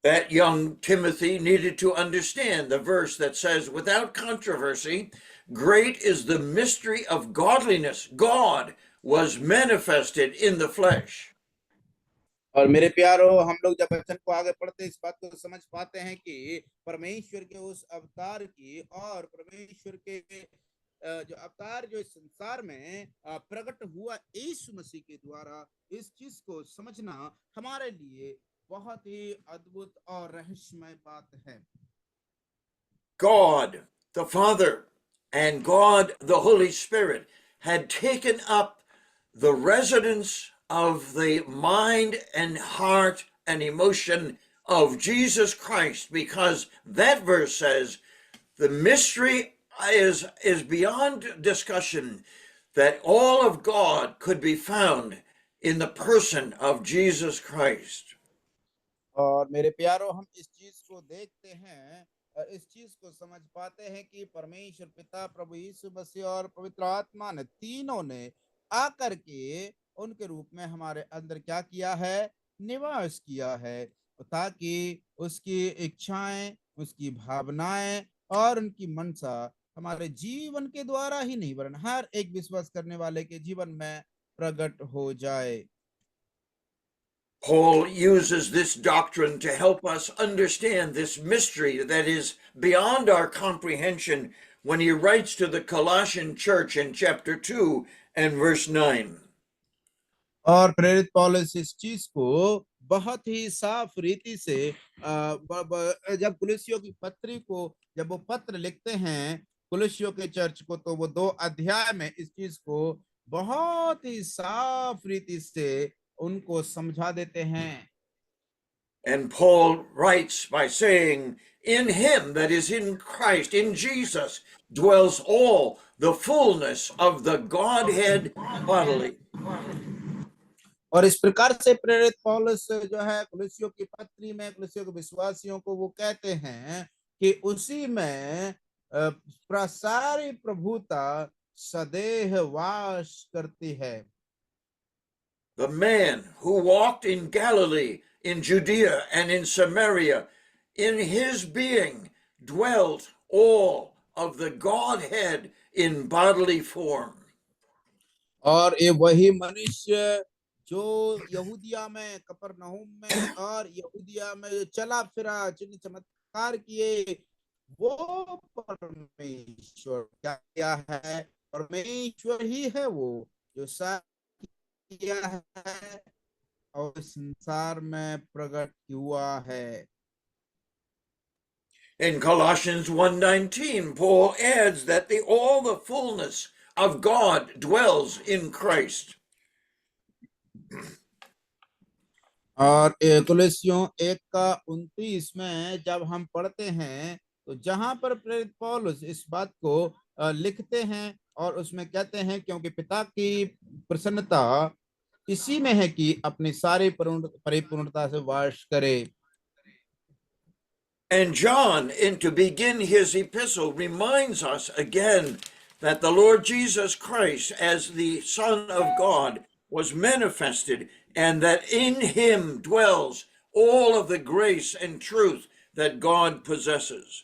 That young Timothy needed to understand the verse that says, without controversy, great is the mystery of godliness. God was manifested in the flesh. और मेरे प्यारों हम लोग जब वचन को आगे पढ़ते इस बात को समझ पाते हैं कि परमेश्वर के उस अवतार की और परमेश्वर के जो अवतार जो इस संसार में प्रकट हुआ यीशु मसीह के द्वारा, इस चीज को समझना हमारे लिए बहुत ही अद्भुत और रहस्यमय बात है। God, the Father, and God, the Holy Spirit, had taken up the residence of the mind and heart and emotion of Jesus Christ, because that verse says the mystery is beyond discussion, that all of God could be found in the person of Jesus Christ. और मेरे प्यारो, हम इस चीज को देखते हैं, इस चीज को समझ पाते हैं कि परमेश्वर पिता, प्रभु यीशु मसीह और पवित्र आत्मा ने, तीनों ने आकर के उनके रूप में हमारे अंदर क्या किया है, निवास किया है, ताकि उसकी इच्छाएं, उसकी भावनाएं और उनकी मनसा हमारे जीवन के द्वारा ही नहीं, वरन हर एक विश्वास करने वाले के जीवन में प्रकट हो जाए। Paul uses this doctrine to help us understand this mystery that is beyond our comprehension when he writes to the Colossian church in chapter 2 and verse 9. और प्रेरित पौलुस इस चीज को बहुत ही साफ रीति से जब कुलुस्सियों की पत्री को, जब वो पत्र लिखते हैं कुलुस्सियों के चर्च को, तो वो 2 अध्याय में इस चीज को बहुत ही साफ रीति से उनको समझा देते हैं। And Paul writes by saying, in him, that is in Christ, in Jesus, dwells all the fullness of the Godhead bodily. और इस प्रकार से प्रेरित पौलुस जो है कुलुस्सियों की पत्री में कुलुस्सियों के विश्वासियों को वो कहते हैं कि उसी में सारी प्रभुता सदैव वास करती है। The man who walked in Galilee, in Judea, and in Samaria, in his being dwelt all of the Godhead in bodily form. और ये वही मनुष्य जो यहूदिया में, कफरनहूम में और यहूदिया में जो चला फिरा, चिन्ह चमत्कार किए, वो परमेश्वर क्या है, परमेश्वर ही है वो जो किया है और संसार में प्रकट हुआ है। In Colossians 1:19, Paul adds that all the fullness of God dwells in Christ. और कुलुस्सियों 1:29 में जब हम पढ़ते हैं, तो जहां पर प्रेरित पौलुस इस बात को लिखते हैं और उसमें कहते हैं, क्योंकि पिता की प्रसन्नता इसी में है कि अपनी सारी परिपूर्णता से वास करे। And John, to begin his epistle, reminds us again that the Lord Jesus Christ, as the Son of God, was manifested, and that in him dwells all of the grace and truth that God possesses.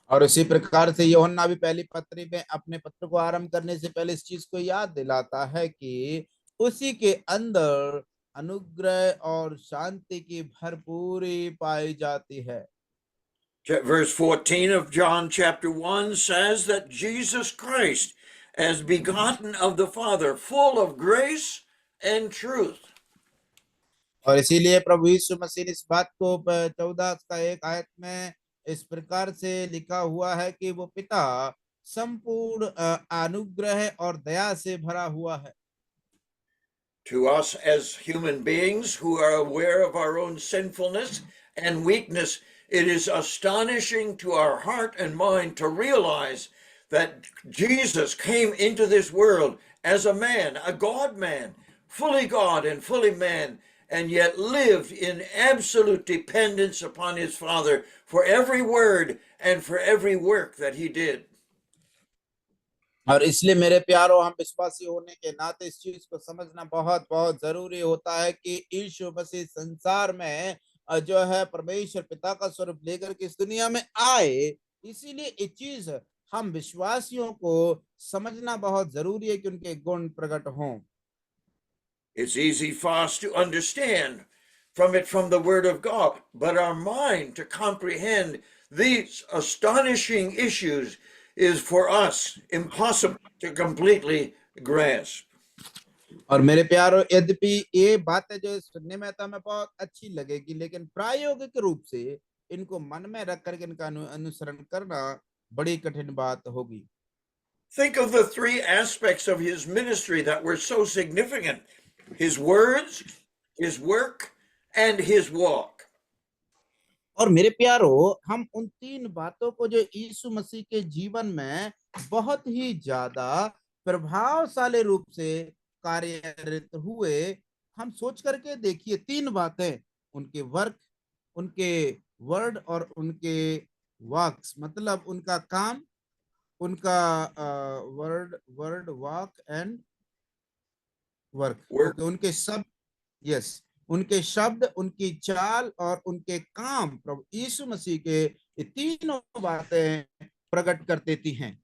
और इसी प्रकार से यूहन्ना भी पहली पत्री में अपने पत्र को आरंभ करने से पहले इस चीज को याद दिलाता है कि उसी के अंदर अनुग्रह और शांति की भरपूरी पाई जाती है। Verse 14 of John chapter 1 says that Jesus Christ, as begotten of the Father, full of grace and truth. और इसीलिए प्रभु यीशु मसीह ने इस बात को 14 का 1 आयत में इस प्रकार से लिखा हुआ है कि वो पिता संपूर्ण अनुग्रह और दया से भरा हुआ है। To us as human beings who are aware of our own sinfulness and weakness, it is astonishing to our heart and mind to realize that Jesus came into this world as a man, a God-man, fully God and fully man, and yet lived in absolute dependence upon his Father for every word and for every work that he did. और इसलिए मेरे प्यारो, हम विश्वासी होने के नाते इस चीज को समझना बहुत बहुत जरूरी होता है कि यीशु मसीह संसार में जो है परमेश्वर पिता का स्वरूप लेकर के इस दुनिया में आए। इसीलिए ये चीज हम विश्वासियों को समझना बहुत जरूरी है कि उनके गुण प्रकट हों। It's easy for us to understand from the Word of God, but our mind to comprehend these astonishing issues is for us impossible to completely grasp. और मेरे प्यारो, यद्यपि ये बातें जो सुनने में तो हमें बहुत अच्छी लगेगी, लेकिन प्रायोगिक रूप से इनको मन में रख करके इनका अनुसरण करना बड़ी कठिन बात होगी। Think of the three aspects of his ministry that were so significant: his words, his work, and his walk. और मेरे प्यारो, हम उन तीन बातों को जो यीशु मसीह के जीवन में बहुत ही ज्यादा प्रभावशाली रूप से कार्यरत हुए, हम सोच करके देखिए। तीन बातें, उनके वर्क, उनके वर्ड और उनके वर्क्स, मतलब उनका काम, उनका word word work and work, Work. उनके शब्द, यस, उनके शब्द, उनकी चाल और उनके काम प्रभु यीशु मसीह के ये तीनों बातें प्रकट कर देती हैं।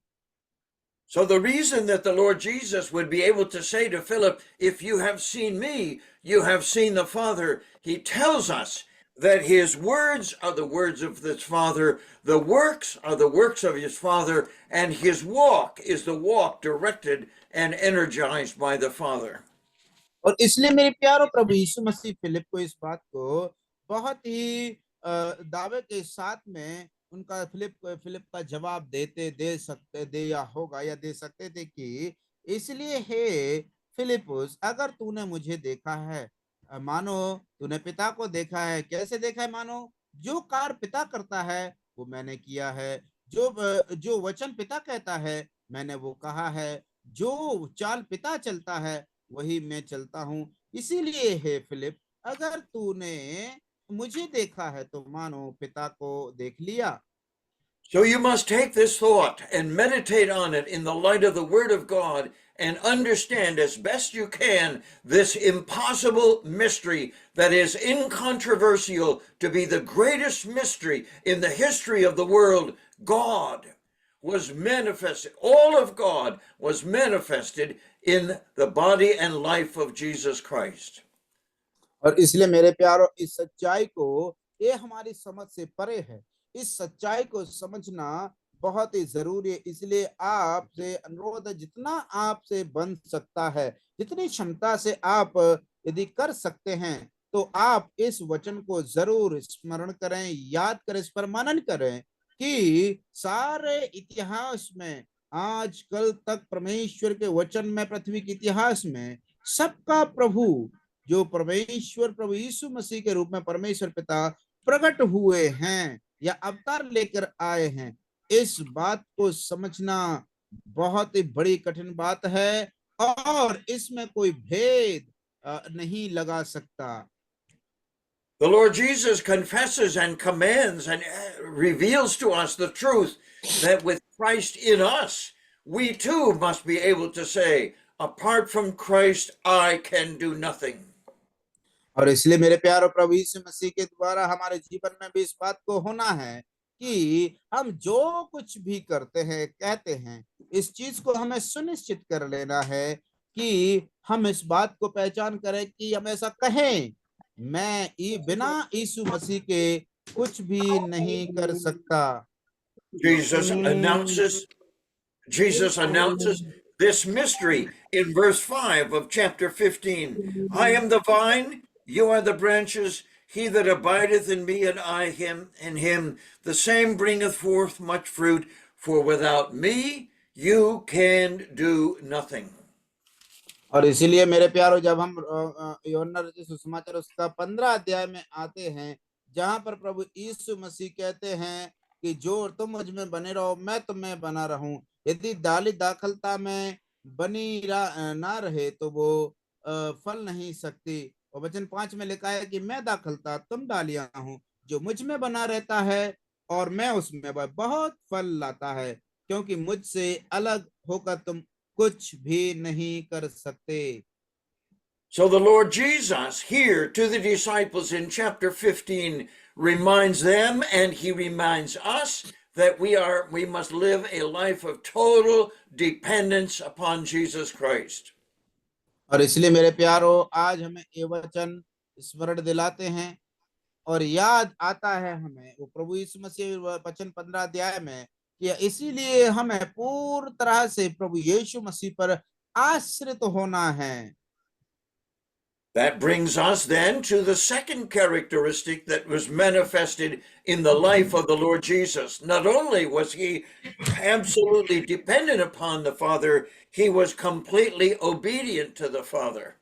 So the reason that the Lord Jesus would be able to say to Philip, if you have seen me, you have seen the Father, he tells us that his words are the words of his Father, the works are the works of his Father, and his walk is the walk directed and energized by the Father. और इसलिए मेरे प्यारो, प्रभु यीशु मसीह फिलिप को इस बात को बहुत ही दावे के साथ में उनका फिलिप का जवाब दे सकते थे कि इसलिए हे फिलिपुस, अगर तूने मुझे देखा है, मानो तूने पिता को देखा है। कैसे देखा है? मानो जो कार्य पिता करता है वो मैंने किया है, जो वचन पिता कहता है मैंने वो कहा है, जो चाल पिता चलता है वही मैं चलता हूं। इसीलिए हे फिलिप, अगर तूने मुझे देखा है तो मानो पिता को देख लिया। So you must take this thought and meditate on it in the light of the Word of God and understand as best you can this impossible mystery that is incontroversial to be the greatest mystery in the history of the world. God was manifested, all of God was manifested in the body and life of Jesus Christ. और इसलिए मेरे प्यारो, इस सच्चाई को, ये हमारी समझ से परे है। इस सच्चाई को समझना बहुत ही जरूरी है। इसलिए आपसे अनुरोध है, जितना आपसे बन सकता है, जितनी क्षमता से आप यदि कर सकते हैं, तो आप इस वचन को जरूर स्मरण करें, याद करें, इस पर मनन करें कि सारे इतिहास में, आज कल तक परमेश्वर के वचन में, पृथ्वी के इतिहास में सबका प्रभु, जो परमेश्वर प्रभु यीशु मसीह के रूप में परमेश्वर पिता प्रकट हुए हैं या अवतार लेकर आए हैं, इस बात को समझना बहुत ही बड़ी कठिन बात है और इसमें कोई भेद नहीं लगा सकता। The Lord Jesus confesses and commands and reveals to us the truth that with Christ in us, we too must be able to say, apart from Christ, I can do nothing. और इसलिए मेरे प्यारो, प्रभु यीशु मसीह के द्वारा हमारे जीवन में भी इस बात को होना है कि हम जो कुछ भी करते हैं, कहते हैं, इस चीज को हमें सुनिश्चित कर लेना है कि हम इस बात को पहचान करें कि हम ऐसा कहें, मैं बिना यीशु मसीह के कुछ भी नहीं कर सकता। Jesus announces this mystery in verse 5 of chapter 15. I am the vine, you are the branches. He that abideth in me and I in him, the same bringeth forth much fruit, for without me you can do nothing. और इसीलिए मेरे प्यारो, जब हम यूहन्ना रचित सुसमाचार उसका 15 अध्याय में आते हैं, जहां पर प्रभु यीशु मसीह कहते हैं कि जो तुम मुझ में बने रहो, मैं तुम में बना रहूं। यदि डाली दाखलता में बनी ना रहे तो वो फल नहीं सकती। और वचन 5 में लिखा है कि मैं दाखलता, तुम डालियां हूँ, जो मुझ में बना रहता है और मैं उसमें, वह बहुत फल लाता है, क्योंकि मुझसे अलग होकर तुम कुछ भी नहीं कर सकते। So the Lord Jesus here to the disciples in chapter 15 reminds them, and he reminds us, that we must live a life of total dependence upon Jesus Christ. और इसलिए मेरे प्यारो, आज हमें ये वचन स्मरण दिलाते हैं और याद आता है हमें वो प्रभु यीशु मसीह वचन 15 अध्याय में कि इसीलिए हमें पूर्ण तरह से प्रभु यीशु मसीह पर आश्रित होना है। That brings us then to the second characteristic that was manifested in the life of the Lord Jesus. Not only was he absolutely dependent upon the Father, he was completely obedient to the Father.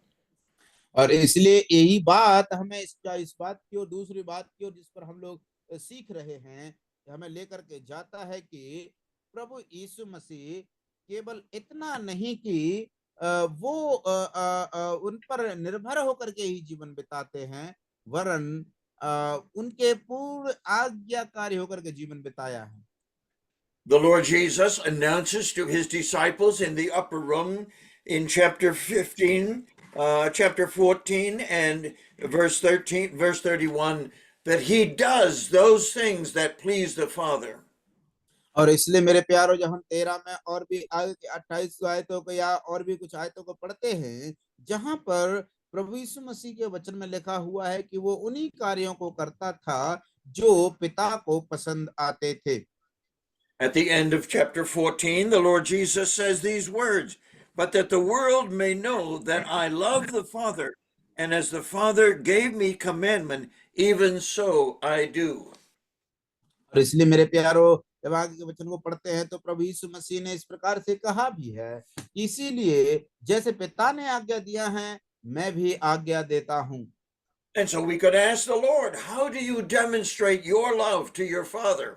और इसलिए यही बात हमें इस बात की और दूसरी बात की और जिस पर हम लोग सीख रहे हैं, हमें लेकर के जाता है कि प्रभु यीशु मसीह केवल इतना नहीं कि वो उन पर निर्भर होकर के ही जीवन बिताते हैं, वरन उनके पूर्ण आज्ञाकारी होकर के जीवन बिताया है। The Lord Jesus announces to his disciples in the upper room in chapter 15, chapter 14, and verse 13, verse 31, that he does those things that please the Father. और इसलिए मेरे प्यारो, जब हम 13 में और भी आगे के 28 आयतों को या और भी कुछ आयतों को पढ़ते हैं, जहां पर प्रभु यीशु मसीह के वचन में लिखा हुआ है कि वो उन्हीं कार्यों को करता था जो पिता को पसंद आते थे। At the end of chapter 14, the Lord Jesus says these words, "But that the world may know that I love the Father, and as the Father gave me commandment, even so I do." और इसलिए मेरे प्यारो, जब आगे के वचन को पढ़ते हैं तो प्रभु यीशु मसीह ने इस प्रकार से कहा भी है, इसीलिए जैसे पिता ने आज्ञा दिया है, मैं भी आज्ञा देता हूं। And so we could ask the Lord, how do you demonstrate your love to your Father?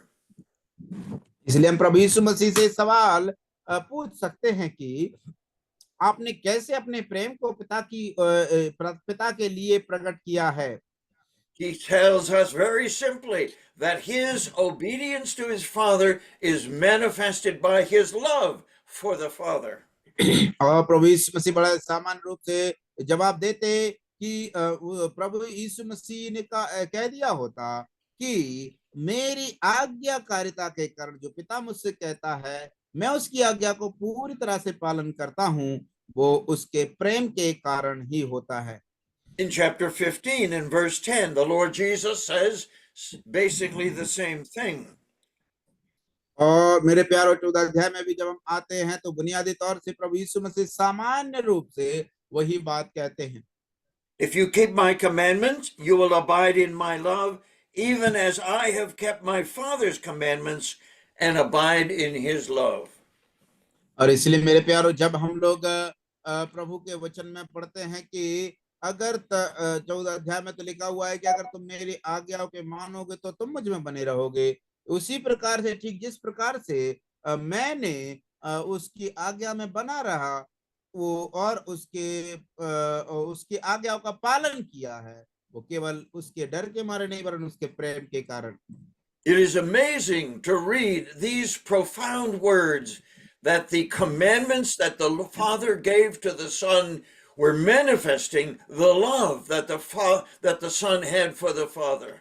इसलिए हम प्रभु यीशु मसीह से सवाल पूछ सकते हैं कि आपने कैसे अपने प्रेम को पिता के लिए प्रकट किया है। He tells us very simply that his obedience to his Father is manifested by his love for the Father. और प्रभु यीशु मसीह बड़ा सामान्य रूप से जवाब देते कि प्रभु यीशु मसीह ने कह दिया होता कि मेरी आज्ञाकारिता के कारण जो पिता मुझसे कहता है, मैं उसकी आज्ञा को पूरी तरह से पालन करता हूं, वो उसके प्रेम के कारण ही होता है। In chapter 15 and verse 10, the Lord Jesus says basically the same thing. और मेरे प्यारो, 14 अध्याय में भी जब हम आते हैं तो बुनियादी तौर से प्रभु यीशु मसीह सामान्य रूप से वही बात कहते हैं। If you keep my commandments, you will abide in my love, even as I have kept my Father's commandments and abide in his love. और इसलिए मेरे प्यारो, जब हम लोग प्रभु के वचन में पढ़ते हैं कि अगर 14 अध्याय में तो लिखा हुआ है कि अगर तुम मेरी आज्ञाओं के मानोगे तो तुम मुझ में बने रहोगे, उसी प्रकार से ठीक जिस प्रकार से मैंने उसकी आज्ञा में बना रहा वो और उसकी आज्ञाओं का पालन किया है, वो केवल उसके डर के मारे नहीं वरन उसके प्रेम के कारण। It is amazing to read these profound words that the commandments that the Father gave to the Son were manifesting the love that the Son had for the Father.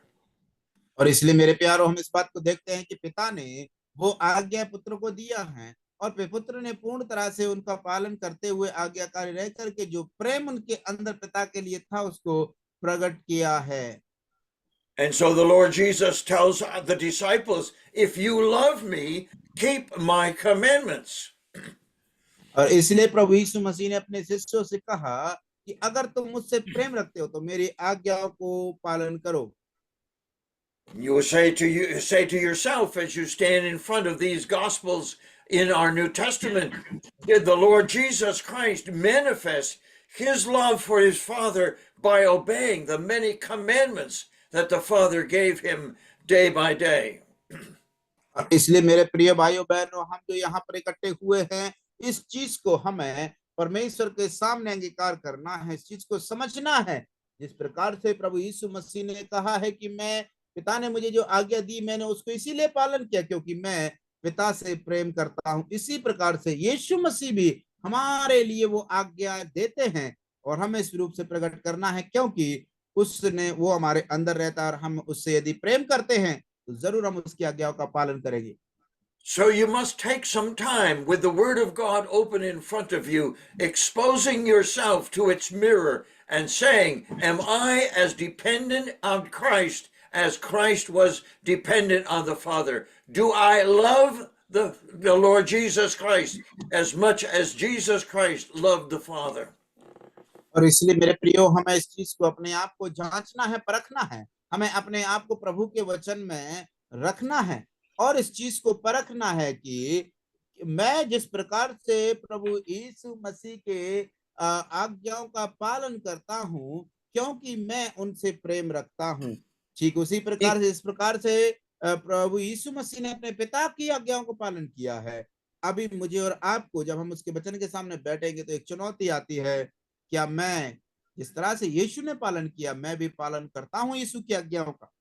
और इसलिए मेरे प्यारो, हम इस बात को देखते हैं कि पिता ने वो आज्ञा पुत्र को दिया है और पुत्र ने पूर्ण तरह से उनका पालन करते हुए आज्ञाकारी रह करके जो प्रेम उनके अंदर पिता के लिए था उसको प्रकट किया है। And so the Lord Jesus tells the disciples, if you love me, keep my commandments. और इसलिए प्रभु यीशु मसीह ने अपने शिष्यों से कहा कि अगर तुम मुझसे प्रेम रखते हो तो मेरी आज्ञाओं को पालन करो। You will say to yourself as you stand in front of these gospels in our New Testament, did the Lord Jesus Christ manifest his love for his Father by obeying the many commandments that the Father gave him day by day? इसलिए मेरे प्रिय भाइयों बहनों, हम जो यहाँ पर इकट्ठे हुए हैं, इस चीज को हमें परमेश्वर के सामने अंगीकार करना है, इस चीज को समझना है। जिस प्रकार से प्रभु यीशु मसीह ने कहा है कि मैं पिता ने मुझे जो आज्ञा दी मैंने उसको इसीलिए पालन किया क्योंकि मैं पिता से प्रेम करता हूं, इसी प्रकार से यीशु मसीह भी हमारे लिए वो आज्ञा देते हैं और हमें इस रूप से प्रकट करना है क्योंकि उसने वो हमारे अंदर रहता है और हम उससे यदि प्रेम करते हैं तो जरूर हम उसकी आज्ञाओं का पालन करेंगे। So you must take some time with the Word of God open in front of you, exposing yourself to its mirror and saying, am I as dependent on Christ as Christ was dependent on the Father? Do I love the Lord Jesus Christ as much as Jesus Christ loved the Father? और इसलिए मेरे प्रियो, हमें इस चीज को, अपने आप को जांचना है, परखना है। हमें अपने आप को प्रभु के वचन में रखना है और इस चीज को परखना है कि मैं जिस प्रकार से प्रभु यीशु मसीह के आज्ञाओं का पालन करता हूँ, क्योंकि मैं उनसे प्रेम रखता हूँ, ठीक उसी प्रकार से, इस प्रकार से प्रभु यीशु मसीह ने अपने पिता की आज्ञाओं को पालन किया है। अभी मुझे और आपको, जब हम उसके वचन के सामने बैठेंगे, तो एक चुनौती आती है, क्या मैं जिस तरह से यीशु ने पालन किया, मैं भी पालन करता हूं यीशु की आज्ञाओं का?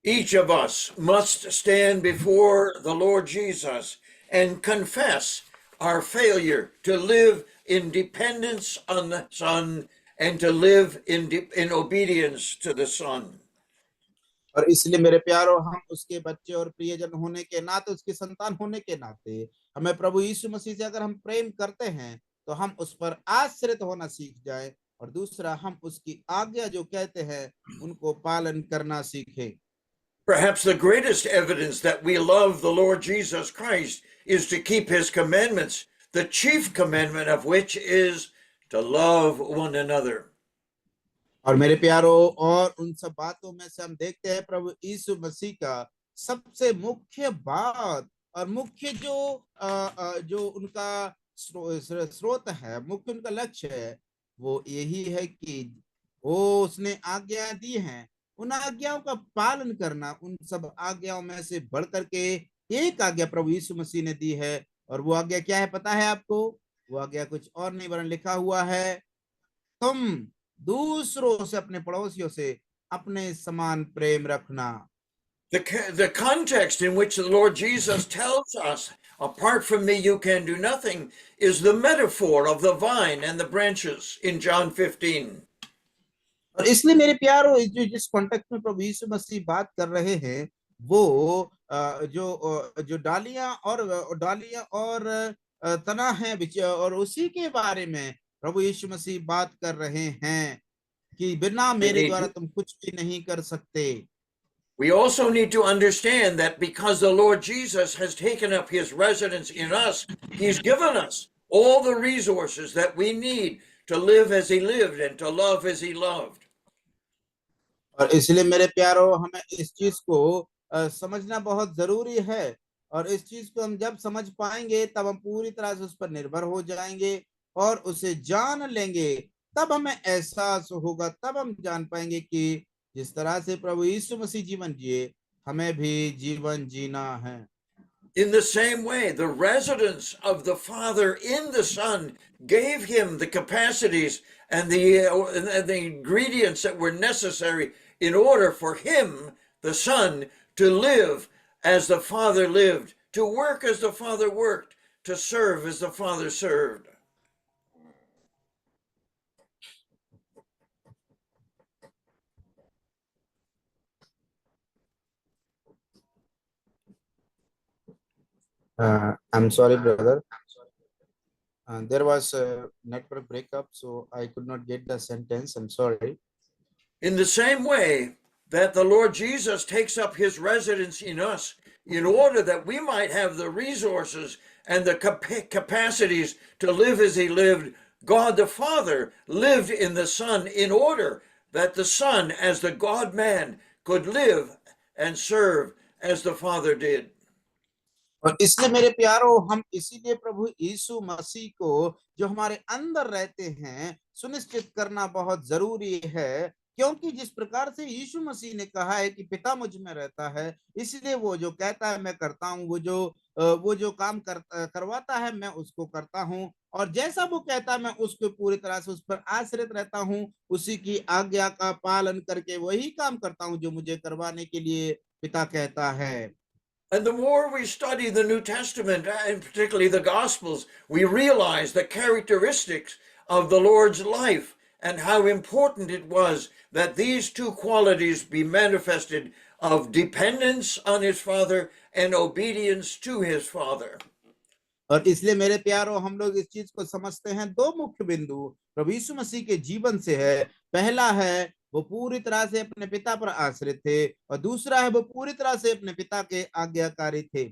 Each of us must stand before the Lord Jesus and confess our failure to live in dependence on the Son and to live in obedience to the Son. और इसलिए मेरे प्यारो, हम उसके बच्चे और प्रियजन होने के नाते, उसके संतान होने के नाते, हमें प्रभु यीशु मसीह से अगर हम प्रेम करते हैं, तो हम उस पर आश्रित होना सीख जाए, और दूसरा, हम उसकी आज्ञा जो कहते हैं उनको पालन करना सीखें। Perhaps the greatest evidence that we love the Lord Jesus Christ is to keep his commandments, the chief commandment of which is to love one another. और मेरे प्यारो, और उन सब बातों में से हम देखते हैं प्रभु यीशु मसीह का सबसे मुख्य बात और मुख्य जो उनका स्रोत है, मुख्य उनका लक्ष्य है, वो यही है कि वो उसने आज्ञा दी हैं, उन आज्ञाओं का पालन करना। उन सब आज्ञाओं में से बढ़कर के एक आज्ञा प्रभु यीशु मसीह ने दी है, और वो आज्ञा क्या है पता है आपको? वो आज्ञा कुछ और नहीं, वरन लिखा हुआ है, तुम दूसरों से, अपने पड़ोसियों से अपने समान प्रेम रखना। The context in which the Lord Jesus tells us, apart from me you can do nothing, is the metaphor of the vine and the branches in John 15. और इसलिए मेरे प्यारो, जिस कॉन्टेक्स्ट में प्रभु यीशु मसीह बात कर रहे हैं, वो जो डालियां और तना है, और उसी के बारे में प्रभु यीशु मसीह बात कर रहे हैं कि बिना मेरे द्वारा तुम कुछ भी नहीं कर सकते। We also need to understand that because the Lord Jesus has taken up his residence in us, he's given us all the resources that we need to live as he lived and to love as he loved. और इसलिए मेरे प्यारो, हमें इस चीज को समझना बहुत जरूरी है, और इस चीज को हम जब समझ पाएंगे, तब हम पूरी तरह से उस पर निर्भर हो जाएंगे और उसे जान लेंगे। तब हमें एहसास होगा, तब हम जान पाएंगे कि जिस तरह से प्रभु यीशु मसीह जीवन जिए, हमें भी जीवन जीना है। In the same way, the residence of the Father in the Son gave him the capacities and the ingredients that were necessary in order for him, the Son, to live as the Father lived, to work as the Father worked, to serve as the Father served. I'm sorry, brother. There was a network breakup, so I could not get the sentence. I'm sorry. In the same way that the Lord Jesus takes up his residence in us in order that we might have the resources and the capacities to live as he lived, God the Father lived in the Son in order that the Son, as the God-man, could live and serve as the Father did. और इसलिए मेरे प्यारो, हम इसीलिए प्रभु यीशु मसीह को, जो हमारे अंदर रहते हैं, सुनिश्चित करना बहुत जरूरी है, क्योंकि जिस प्रकार से यीशु मसीह ने कहा है कि पिता मुझ में रहता है, इसलिए वो जो कहता है मैं करता हूँ, वो जो काम करवाता है मैं उसको करता हूँ, और जैसा वो कहता है मैं उसको पूरी तरह से उस पर आश्रित रहता हूँ, उसी की आज्ञा का पालन करके वही काम करता हूँ जो मुझे करवाने के लिए पिता कहता है। And the more we study the New Testament, and particularly the Gospels, we realize the characteristics of the Lord's life and how important it was that these two qualities be manifested of dependence on his Father and obedience to his Father. और इसलिए मेरे प्यारो, हम लोग इस चीज को समझते हैं, दो मुख्य बिंदु प्रभु यीशु मसीह के जीवन से है। पहला है, वो पूरी तरह से अपने पिता पर आश्रित थे, और दूसरा है, वो पूरी तरह से अपने पिता के आज्ञाकारी थे।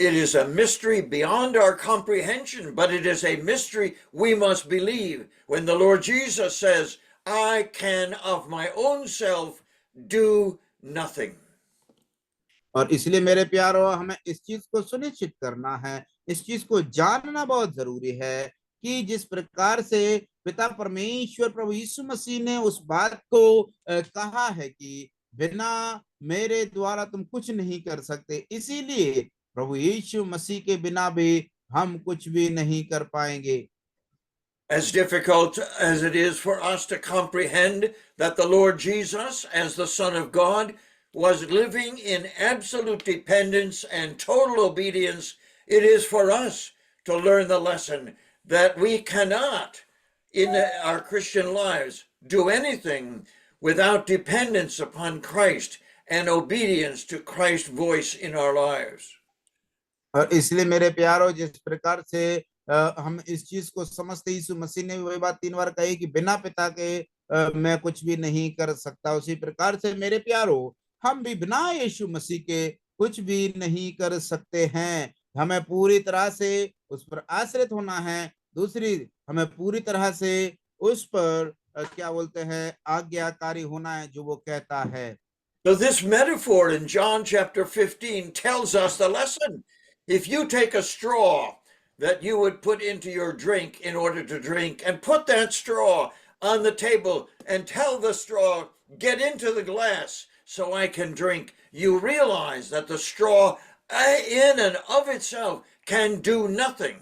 It is a mystery beyond our comprehension, but it is a mystery we must believe when the Lord Jesus says, I can of my own self do nothing. और इसलिए मेरे प्यारो हमें इस चीज को सुनिश्चित करना है, इस चीज को जानना बहुत जरूरी है कि जिस प्रकार से पिता परमेश्वर प्रभु यीशु मसीह ने उस बात को कहा है कि बिना मेरे द्वारा तुम कुछ नहीं कर सकते, इसीलिए प्रभु यीशु मसीह के बिना भी हम कुछ भी नहीं कर पाएंगे। As difficult as it is for us to comprehend that the Lord Jesus, as the Son of God, was living in absolute dependence and total obedience, it is for us to learn the lesson that we cannot, in our Christian lives, do anything without dependence upon Christ and obedience to Christ's voice in our lives. और इसलिए मेरे प्यारो जिस प्रकार से हम इस चीज को समझते, यीशु मसीह ने वही बात 3 बार कही कि बिना पिता के मैं कुछ भी नहीं कर सकता, उसी प्रकार से मेरे प्यारो हम भी बिना यीशु मसीह के कुछ भी नहीं कर सकते हैं। हमें पूरी तरह से उस पर आश्रित होना है, दूसरी हमें पूरी तरह से उस पर क्या बोलते हैं आज्ञाकारी होना है जो वो कहता है। So this metaphor in John chapter 15 tells us the lesson. If you take a straw that you would put into your drink in order to drink and put that straw on the table and tell the straw, get into the glass so I can drink, you realize that the straw in and of itself can do nothing.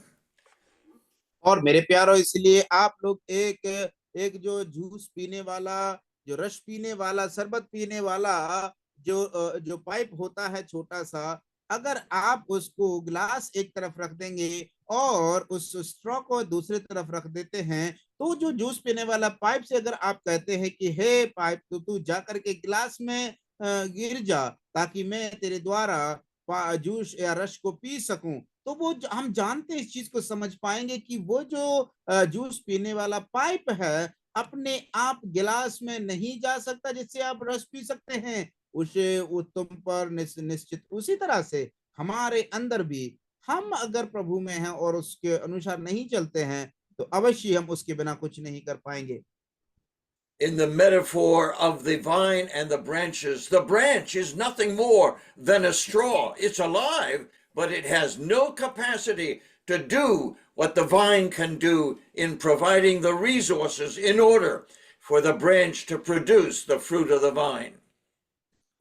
और मेरे प्यारो इसलिए आप लोग एक जो जूस पीने वाला, जो रस पीने वाला, शरबत पीने वाला जो पाइप होता है छोटा सा, अगर आप उसको ग्लास एक तरफ रख देंगे और उस स्ट्रॉ को दूसरी तरफ रख देते हैं, तो जो जूस पीने वाला पाइप से अगर आप कहते हैं कि हे पाइप तू जा करके गिलास में गिर जा ताकि मैं तेरे द्वारा जूस या रस को पी सकूं, तो वो हम जानते हैं, इस चीज को समझ पाएंगे कि वो जो जूस पीने वाला पाइप है अपने आप गिलास में नहीं जा सकता जिससे आप रस पी सकते हैं, उसे तुम पर निश्चित उसी तरह से हमारे अंदर भी हम अगर प्रभु में हैं और उसके अनुसार नहीं चलते हैं तो अवश्य हम उसके बिना कुछ नहीं कर पाएंगे। In the metaphor of the vine and the branches, the branch is nothing more than a straw. It's alive, but it has no capacity to do what the vine can do in providing the resources in order for the branch to produce the fruit of the vine.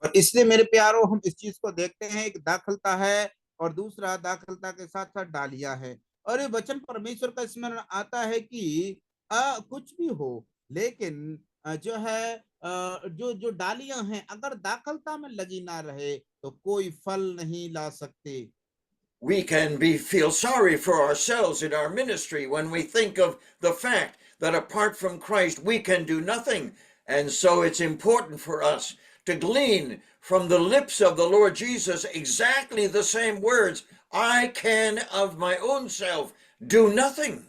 और इसलिए मेरे प्यारो हम इस चीज को देखते हैं, एक दाखलता है और दूसरा दाखलता के साथ साथ डालियां है, और ये वचन परमेश्वर का स्मरण आता है कि कुछ भी हो लेकिन जो है जो डालियां हैं अगर दाखलता में लगी ना रहे तो कोई फल नहीं ला सकते। We can feel sorry for ourselves in our ministry when we think of the fact that apart from Christ we can do nothing, and so it's important for us to glean from the lips of the Lord Jesus exactly the same words, I can of my own self do nothing.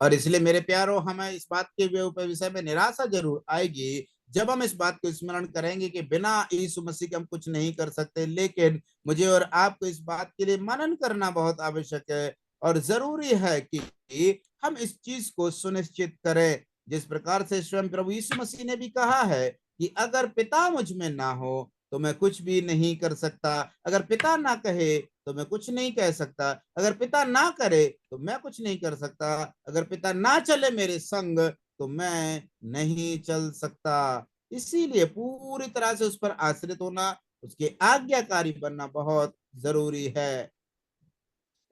और इसलिए मेरे प्यारो हमें इस बात के विषय में निराशा जरूर आएगी जब हम इस बात को स्मरण करेंगे कि बिना यीशु मसीह के हम कुछ नहीं कर सकते, लेकिन मुझे और आपको इस बात के लिए मनन करना बहुत आवश्यक है और जरूरी है कि हम इस चीज को सुनिश्चित करें, जिस प्रकार से स्वयं प्रभु यीशु मसीह ने भी कहा है कि अगर पिता मुझ में ना हो तो मैं कुछ भी नहीं कर सकता, अगर पिता ना कहे तो मैं कुछ नहीं कह सकता, अगर पिता ना करे तो मैं कुछ नहीं कर सकता, अगर पिता ना चले मेरे संग तो मैं नहीं चल सकता। इसीलिए पूरी तरह से उस पर आश्रित होना, उसके आज्ञाकारी बनना बहुत जरूरी है।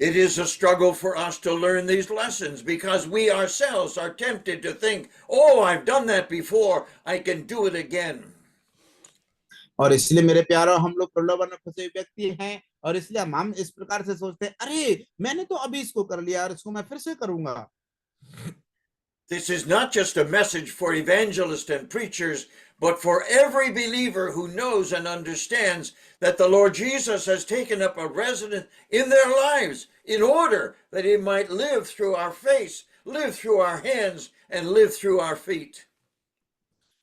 It is a struggle for us to learn these lessons because we ourselves are tempted to think, oh, I've done that before, I can do it again. और इसलिए मेरे प्यारो हम लोग प्रलोभन में फंसे व्यक्ति हैं और इसलिए हम इस प्रकार से सोचते हैं, अरे मैंने तो अभी इसको कर लिया और इसको मैं फिर से करूंगा। This is not just a message for evangelists and preachers, but for every believer who knows and understands that the Lord Jesus has taken up a residence in their lives in order that he might live through our face, live through our hands, and live through our feet.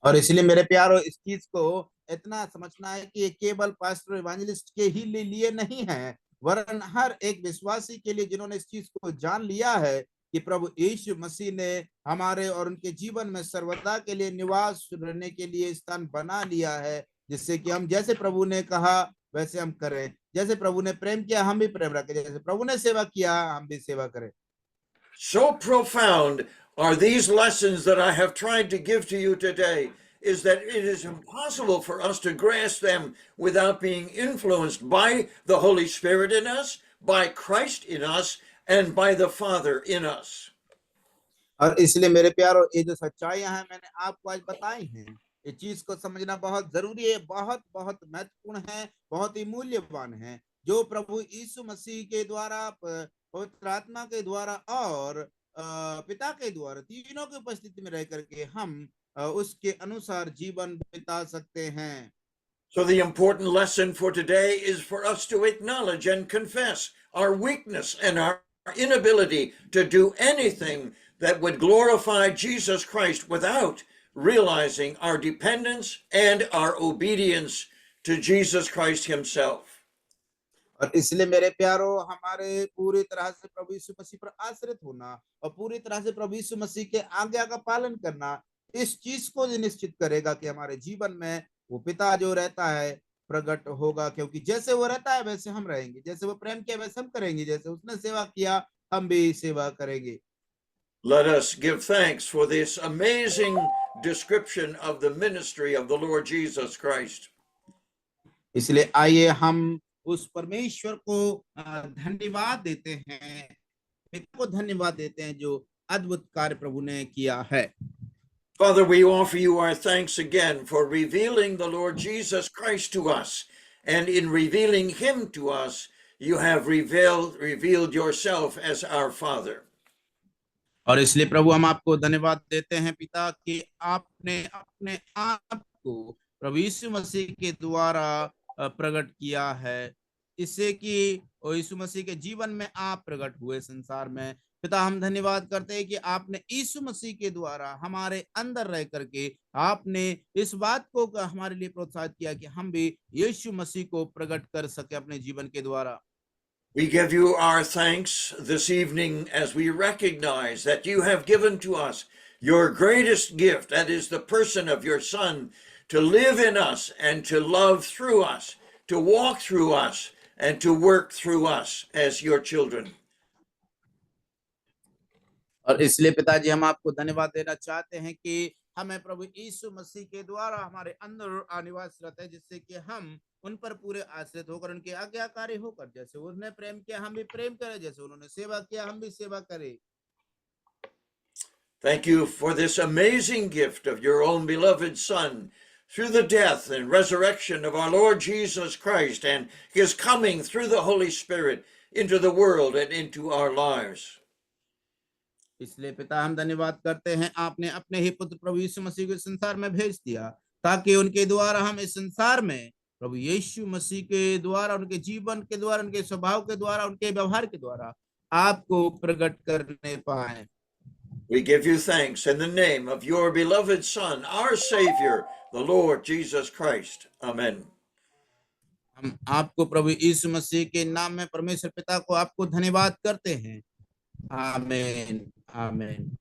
और इसलिए मेरे प्यारो इस चीज को इतना समझना है कि ये केवल पास्टर इवेंजलिस्ट के ही लिए नहीं है, वरन हर एक विश्वासी के लिए जिन्होंने इस चीज को जान लिया है कि प्रभु यीशु मसीह ने हमारे और उनके जीवन में सर्वदा के लिए निवास रहने के लिए स्थान बना लिया है, जिससे कि हम जैसे प्रभु ने कहा वैसे हम करें, जैसे प्रभु ने प्रेम किया हम भी प्रेम रखें, जैसे प्रभु ने सेवा किया हम भी सेवा करें। So profound are these lessons that I have tried to give to you today, is that it is impossible for us to grasp them without being influenced by the Holy Spirit in us, by Christ in us, and by the Father in us. और इसलिए मेरे प्यारों, ये जो सच्चाइयां हैं मैंने आपको आज बताई हैं, ये चीज को समझना बहुत जरूरी है, बहुत बहुत महत्वपूर्ण है, बहुत ही मूल्यवान है। जो प्रभु यीशु मसीह के द्वारा, पवित्र आत्मा के द्वारा और पिता के द्वारा, तीनों की उपस्थिति में रह करके हम उसके अनुसार जीवन बिता सकते हैं। So the important lesson for today is for us to acknowledge and confess our weakness and our inability to do anything that would glorify Jesus Christ without realizing our dependence and our obedience to Jesus Christ himself. और इसलिए मेरे प्यारों, हमारे पूरी तरह से प्रभु यीशु मसीह पर आश्रित होना और पूरी तरह से प्रभु यीशु मसीह के आज्ञा का पालन करना इस चीज को निश्चित करेगा कि हमारे जीवन में वो पिता जो रहता है प्रकट होगा, क्योंकि जैसे वो रहता है वैसे हम रहेंगे, जैसे वो प्रेम किया वैसे हम करेंगे, जैसे उसने सेवा किया हम भी सेवा करेंगे। Let us give thanks for this amazing description of the ministry of the Lord Jesus Christ. इसलिए आइए हम उस परमेश्वर को धन्यवाद देते हैं, पिता को धन्यवाद देते हैं जो अद्भुत कार्य प्रभु ने किया है। Father, we offer you our thanks again for revealing the Lord Jesus Christ to us. And in revealing him to us, you have revealed yourself as our Father. और इसलिए प्रभु हम आपको धन्यवाद देते हैं पिता कि आपने अपने आप को प्रभु यीशु मसीह के द्वारा प्रकट किया है, इससे कि यीशु मसीह के जीवन में आप प्रकट हुए संसार में। पिता हम धन्यवाद करते हैं कि आपने यीशु मसीह के द्वारा हमारे अंदर रह करके आपने इस बात को हमारे लिए प्रोत्साहित किया कि हम भी यीशु मसीह को प्रकट कर सके अपने जीवन के द्वारा। We give you our thanks this evening as we recognize that you have given to us your greatest gift, that is the person of your Son, to live in us and to love through us, to walk through us, and to work through us as your children. और इसलिए पिताजी हम आपको धन्यवाद देना चाहते हैं कि हमें प्रभु यीशु मसीह के द्वारा हमारे अंदर निवास रहता है, जिससे कि हम उन पर पूरे आश्रित होकर उनके आज्ञाकारी होकर, जैसे उन्होंने प्रेम किया हम भी प्रेम करें, जैसे उन्होंने सेवा किया हम भी सेवा करें। Thank you for this amazing gift of your own beloved Son, through the death and resurrection of our Lord Jesus Christ and his coming through the Holy Spirit into the world and into our lives. इसलिए पिता हम धन्यवाद करते हैं, आपने अपने ही पुत्र प्रभु यीशु मसीह को संसार में भेज दिया ताकि उनके द्वारा हम इस संसार में प्रभु यीशु मसीह के द्वारा, उनके जीवन के द्वारा, उनके स्वभाव के द्वारा, उनके व्यवहार के द्वारा आपको प्रकट करने पाए। We give you thanks in the name of your beloved Son, our Savior, the Lord Jesus Christ. Amen. हम आपको प्रभु यीशु मसीह के नाम में परमेश्वर पिता को आपको धन्यवाद करते हैं। आमीन आमीन।